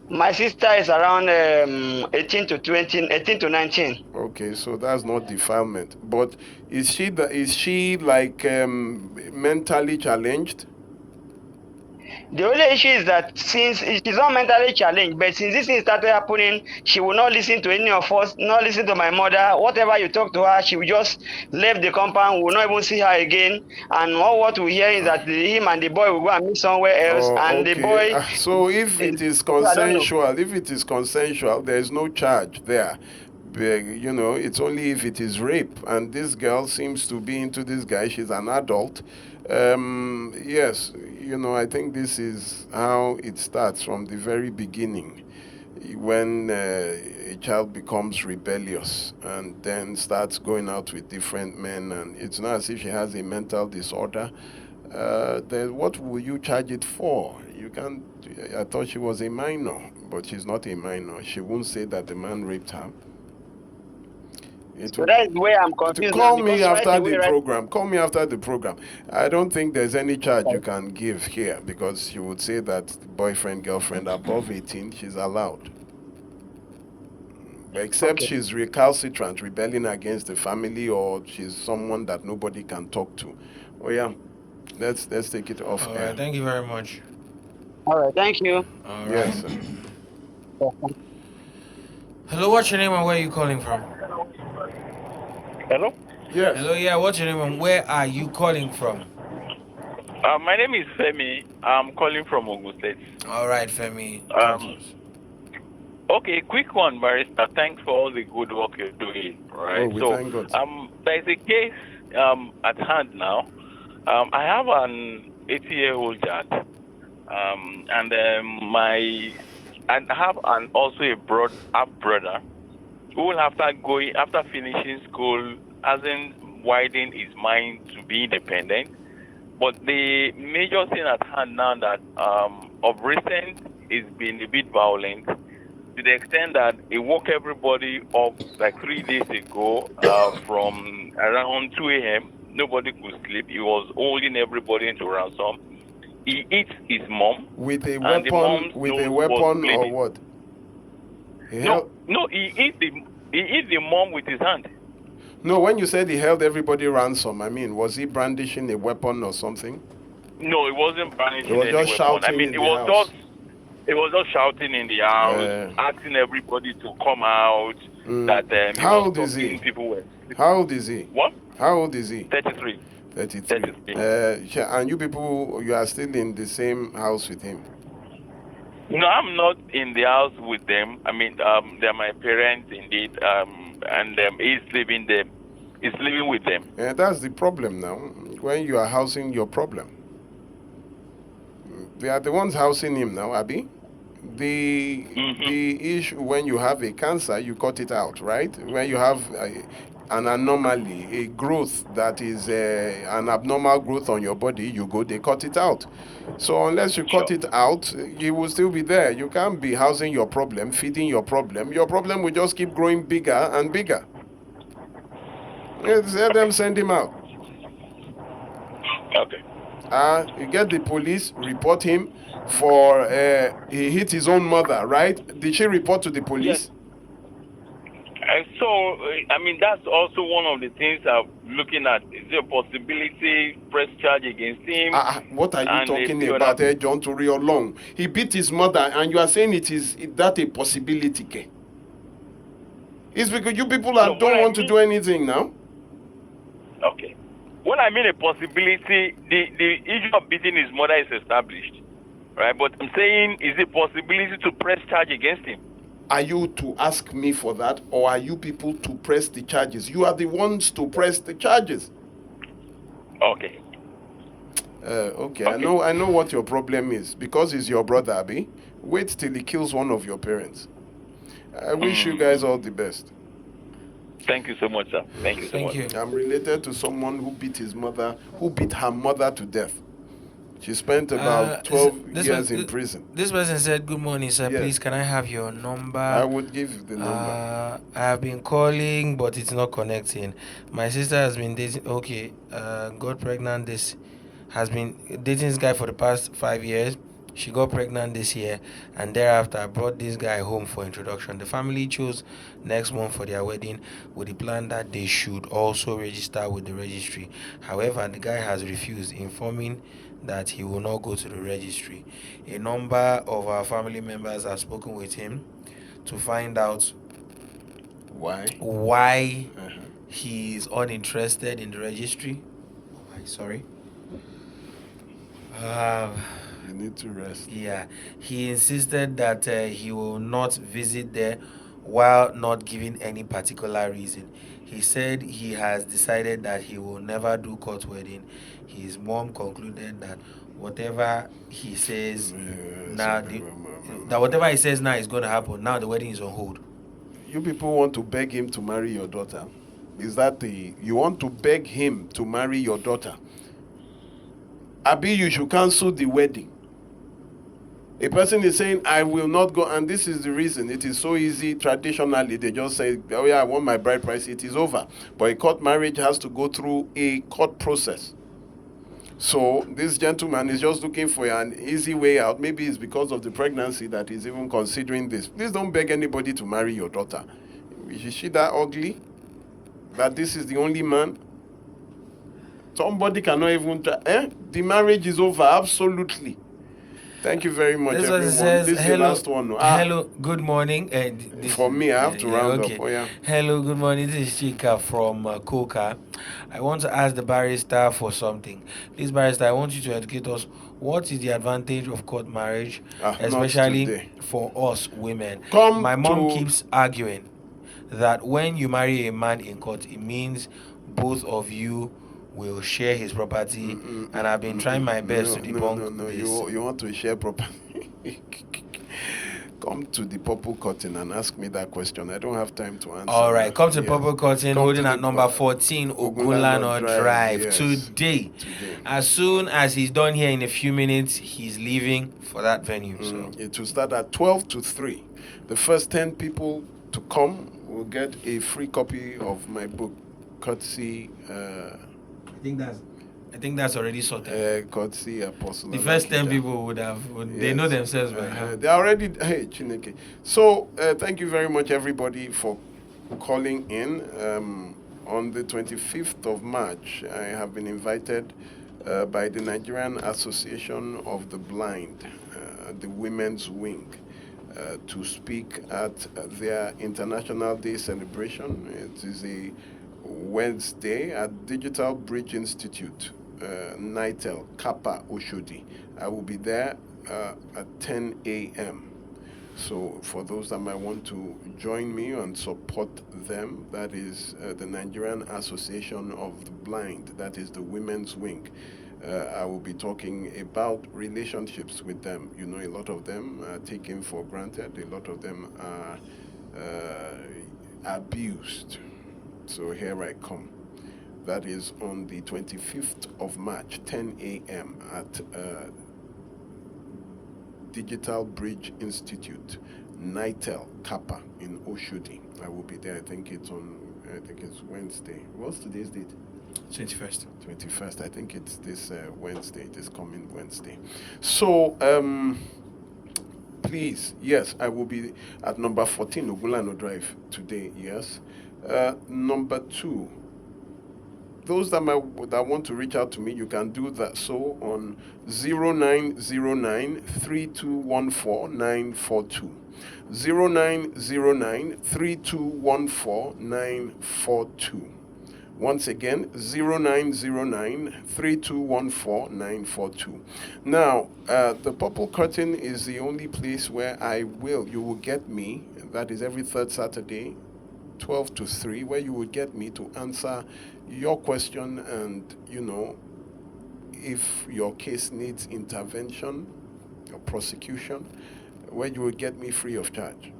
Speaker 23: My sister is around 18 to 19.
Speaker 5: Okay, so that's not defilement. But is she like mentally challenged?
Speaker 23: The only issue is that since she's not mentally challenged, but since this thing started happening, she will not listen to any of us, not listen to my mother. Whatever you talk to her, she will just leave the compound. We will not even see her again. And all what we hear is that him and the boy will go and meet somewhere else. And the boy.
Speaker 5: So if it is consensual, there is no charge there. You know, it's only if it is rape. And this girl seems to be into this guy. She's an adult. Yes, you know, I think this is how it starts from the very beginning, when a child becomes rebellious and then starts going out with different men, and it's not as if she has a mental disorder. Then what will you charge it for? You can't. I thought she was a minor, but she's not a minor. She won't say that the man raped her.
Speaker 23: So that is where I'm confused.
Speaker 5: Call me after the program. Call me after the program. I don't think there's any charge you can give here, because you would say that boyfriend, girlfriend above 18, she's allowed. Except she's recalcitrant, rebelling against the family, or she's someone that nobody can talk to. Oh yeah, let's take it off.
Speaker 4: All right, thank you very much.
Speaker 23: All right, thank you.
Speaker 4: All right.
Speaker 5: Yes. Sir.
Speaker 4: Hello, what's your name and where are you calling from?
Speaker 1: Hello?
Speaker 5: Yes.
Speaker 4: Hello, yeah, what's your name and where are you calling from?
Speaker 1: My name is Femi. I'm calling from Ogun State.
Speaker 4: All right, Femi.
Speaker 1: Okay, quick one, Barrister. Thanks for all the good work you're doing. Right.
Speaker 5: Thank God.
Speaker 1: There's a case at hand now. I have an 80-year-old dad, and I have also a brother who, after finishing school, hasn't widened his mind to be independent. But the major thing at hand now that of recent is been a bit violent, to the extent that he woke everybody up like 3 days ago from around 2 a.m. Nobody could sleep. He was holding everybody into ransom. He hit his mom
Speaker 5: with a weapon. Or what?
Speaker 1: He hit the mom with his hand.
Speaker 5: No, when you said he held everybody ransom, I mean, was he brandishing a weapon or something?
Speaker 1: No, he wasn't brandishing
Speaker 5: any weapon. He was just shouting.
Speaker 1: I mean, it was just shouting in the house, asking everybody to come out. That
Speaker 5: how old is he? How old is he?
Speaker 1: What?
Speaker 5: How old is he?
Speaker 1: 33.
Speaker 5: 33. And you people, you are still in the same house with him?
Speaker 1: No, I'm not in the house with them. I mean, they're my parents indeed, and he's living there. He's living with them.
Speaker 5: Yeah, that's the problem now. When you are housing your problem, they are the ones housing him now, Abi. The issue when you have a cancer, you cut it out, right? When you have an anomaly, a growth that is an abnormal growth on your body, they cut it out. So unless you cut it out, you will still be there. You can't be housing your problem, feeding your problem. Your problem will just keep growing bigger and bigger. Let them send him out.
Speaker 1: Okay.
Speaker 5: You get the police, report him for he hit his own mother, right? Did she report to the police?
Speaker 1: So, I mean, that's also one of the things I'm looking at. Is there a possibility press charge against him?
Speaker 5: What are you talking about, John Torio Long? He beat his mother, and you are saying is that a possibility? Ke? It's because you people don't want to do anything now.
Speaker 1: Okay. When I mean a possibility, the issue of beating his mother is established, right? But I'm saying, is it possibility to press charge against him?
Speaker 5: Are you to ask me for that, or are you people to press the charges? You are the ones to press the charges.
Speaker 1: Okay.
Speaker 5: Okay. I know what your problem is. Because he's your brother, Abi. Wait till he kills one of your parents. I wish you guys all the best.
Speaker 1: Thank you so much, sir. Thank you so much.
Speaker 5: I'm related to someone who beat her mother to death. She spent about 12 years in prison.
Speaker 4: This person said, "Good morning, sir.
Speaker 5: Yes.
Speaker 4: Please, can I have your number?"
Speaker 5: I would give the number.
Speaker 4: I have been calling, but it's not connecting. My sister has been dating. Okay, got pregnant. Has been dating this guy for the past 5 years. She got pregnant this year, and thereafter brought this guy home for introduction. The family chose next month for their wedding with the plan that they should also register with the registry. However, the guy has refused, informing that he will not go to the registry. A number of our family members have spoken with him to find out why he is uninterested in the registry. Sorry.
Speaker 5: You need to rest.
Speaker 4: Yeah, he insisted that he will not visit there while not giving any particular reason. He said he has decided that he will never do court wedding. His mom concluded that whatever he says whatever he says now is going to happen. Now the wedding is on hold.
Speaker 5: You people want to beg him to marry your daughter? Is that you want to beg him to marry your daughter? Abi, you should cancel the wedding. A person is saying, I will not go, and this is the reason. It is so easy. Traditionally, they just say, oh yeah, I want my bride price, it is over. But a court marriage has to go through a court process. So this gentleman is just looking for an easy way out. Maybe it's because of the pregnancy that he's even considering this. Please don't beg anybody to marry your daughter. Is she that ugly? That this is the only man? Somebody cannot even try. The marriage is over, absolutely. Thank you very much,
Speaker 4: this
Speaker 5: everyone.
Speaker 4: Says,
Speaker 5: this is the last one.
Speaker 4: Hello, good morning.
Speaker 5: For me, I have to round up. Oh, yeah.
Speaker 4: Hello, good morning. This is Chika from Coca. I want to ask the barrister for something. Please, barrister, I want you to educate us. What is the advantage of court marriage, especially for us women? My mom keeps arguing that when you marry a man in court, it means both of you will share his property, and I've been trying my best to debunk this.
Speaker 5: You want to share property? Come to the purple curtain and ask me that question. I don't have time to answer.
Speaker 4: All right, come to the purple curtain, holding at number 14 Ogunlano Drive. Yes. Today. As soon as he's done here in a few minutes, he's leaving for that venue. So
Speaker 5: it will start at 12 to 3. The first 10 people to come will get a free copy of my book, courtesy.
Speaker 4: I think that's already sorted.
Speaker 5: Courtesy Apostle.
Speaker 4: The first 10 people would have. They know themselves by now.
Speaker 5: They already. Hey, Chineke. So thank you very much, everybody, for calling in. On the 25th of March, I have been invited by the Nigerian Association of the Blind, the Women's Wing, to speak at their International Day celebration. It is a Wednesday at Digital Bridge Institute, NITEL, Kappa, Oshodi. I will be there at 10 a.m. So for those that might want to join me and support them, that is the Nigerian Association of the Blind, that is the Women's Wing. I will be talking about relationships with them. You know, a lot of them are taken for granted. A lot of them are abused. So here I come. That is on the 25th of March, 10 a.m. at Digital Bridge Institute, Nitel Kappa in Oshodi. I will be there. I think it's Wednesday. What's today's date?
Speaker 4: 21st.
Speaker 5: 21st. I think it's this Wednesday, this coming Wednesday. So, please, yes, I will be at number 14 Ogulano Drive today, yes. Number 2, those that want to reach out to me, you can do that so on 0909-3214-942. 0909-3214-942. Once again, 0909-3214-942. Now, the Purple Curtain is the only place where you will get me. That is every third Saturday, 12 to 3, where you will get me to answer your question and, if your case needs intervention or prosecution, where you will get me free of charge.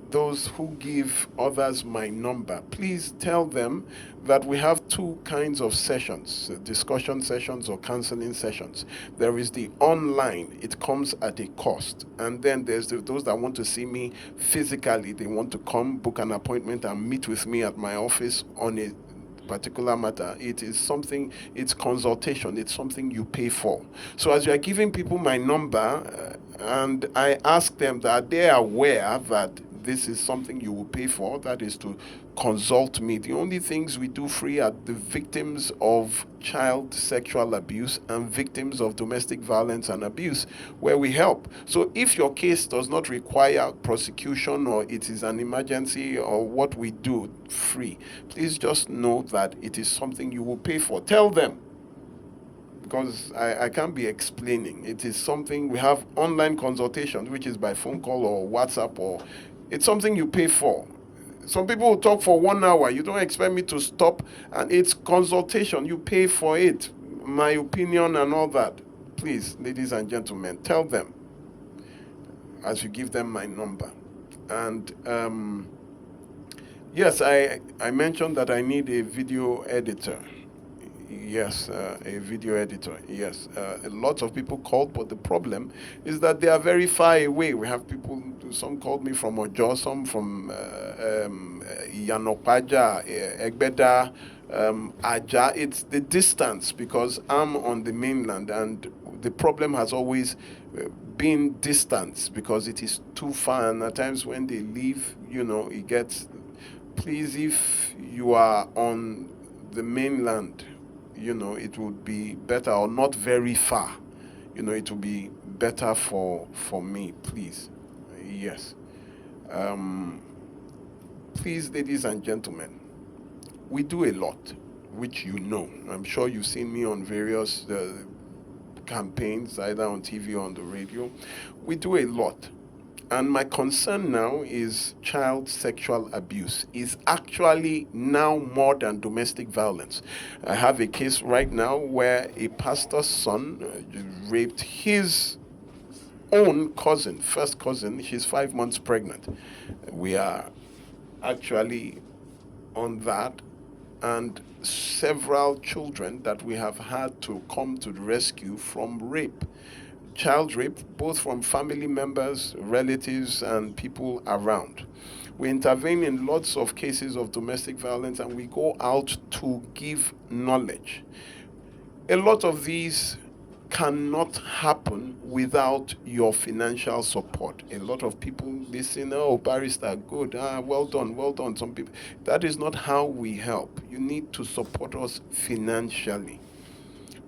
Speaker 5: Those who give others my number, please tell them that we have 2 kinds of sessions, discussion sessions or counseling sessions. There is the online, it comes at a cost. And then there's those that want to see me physically. They want to come, book an appointment and meet with me at my office on a particular matter. It's consultation. It's something you pay for. So as you are giving people my number, and I ask them that they are aware that this is something you will pay for, that is to consult me. The only things we do free are the victims of child sexual abuse and victims of domestic violence and abuse, where we help. So if your case does not require prosecution or it is an emergency or what we do free, please just know that it is something you will pay for. Tell them, because I can't be explaining. It is something, we have online consultations, which is by phone call or WhatsApp, or it's something you pay for. Some people will talk for 1 hour. You don't expect me to stop, and it's consultation. You pay for it. My opinion and all that. Please, ladies and gentlemen, tell them as you give them my number. And yes, I mentioned that I need a video editor. Yes, a video editor. Yes, lots of people called, but the problem is that they are very far away. We have people, some called me from Ojo, some from Yanopaja, Egbeda, Aja. It's the distance, because I'm on the mainland, and the problem has always been distance, because it is too far, and at times when they leave, it gets. Please, if you are on the mainland, it would be better, or not very far, it would be better for me, please. Yes. Please, ladies and gentlemen, we do a lot, which I'm sure you've seen me on various campaigns, either on TV or on the radio. We do a lot. And my concern now is child sexual abuse is actually now more than domestic violence. I have a case right now where a pastor's son raped his own cousin, first cousin. She's 5 months pregnant. We are actually on that, and several children that we have had to come to the rescue from rape. Child rape, both from family members, relatives, and people around. We intervene in lots of cases of domestic violence, and we go out to give knowledge. A lot of these cannot happen without your financial support. A lot of people listen, oh, barrister, good, well done, some people. That is not how we help. You need to support us financially.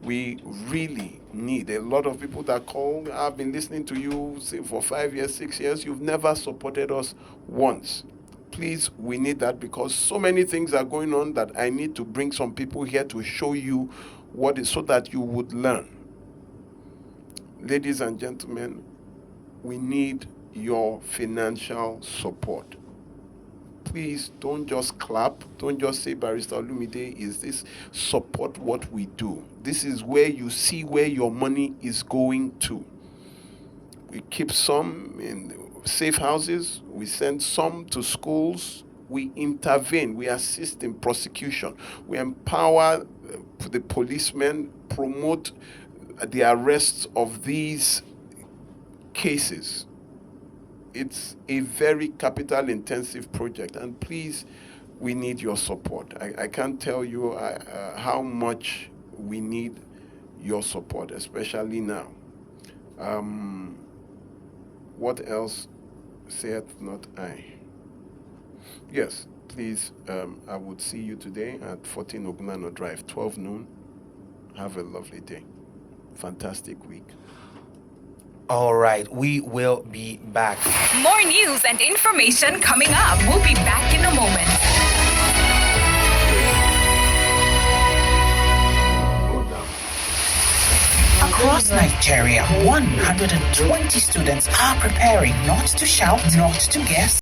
Speaker 5: We really need a lot of people that call. I've been listening to you say for 5 years, 6 years. You've never supported us once. Please, we need that, because so many things are going on that I need to bring some people here to show you what is, so that you would learn. Ladies and gentlemen, we need your financial support. please don't just clap. Don't just say Barrister Olumide is this. Support what we do. This is where you see where your money is going to. We keep some in safe houses. We send some to schools. We intervene. We assist in prosecution. We empower the policemen, promote the arrests of these cases. It's a very capital intensive project, and please, we need your support. I can't tell you how much we need your support, especially now. What else saith not I? Yes, please, I would see you today at 14 Ogunano Drive, 12 noon. Have a lovely day. Fantastic week.
Speaker 3: All right, we will be back.
Speaker 6: More news and information coming up. We'll be back in a moment.
Speaker 3: Across Nigeria, 120 students are preparing not to shout, not to guess,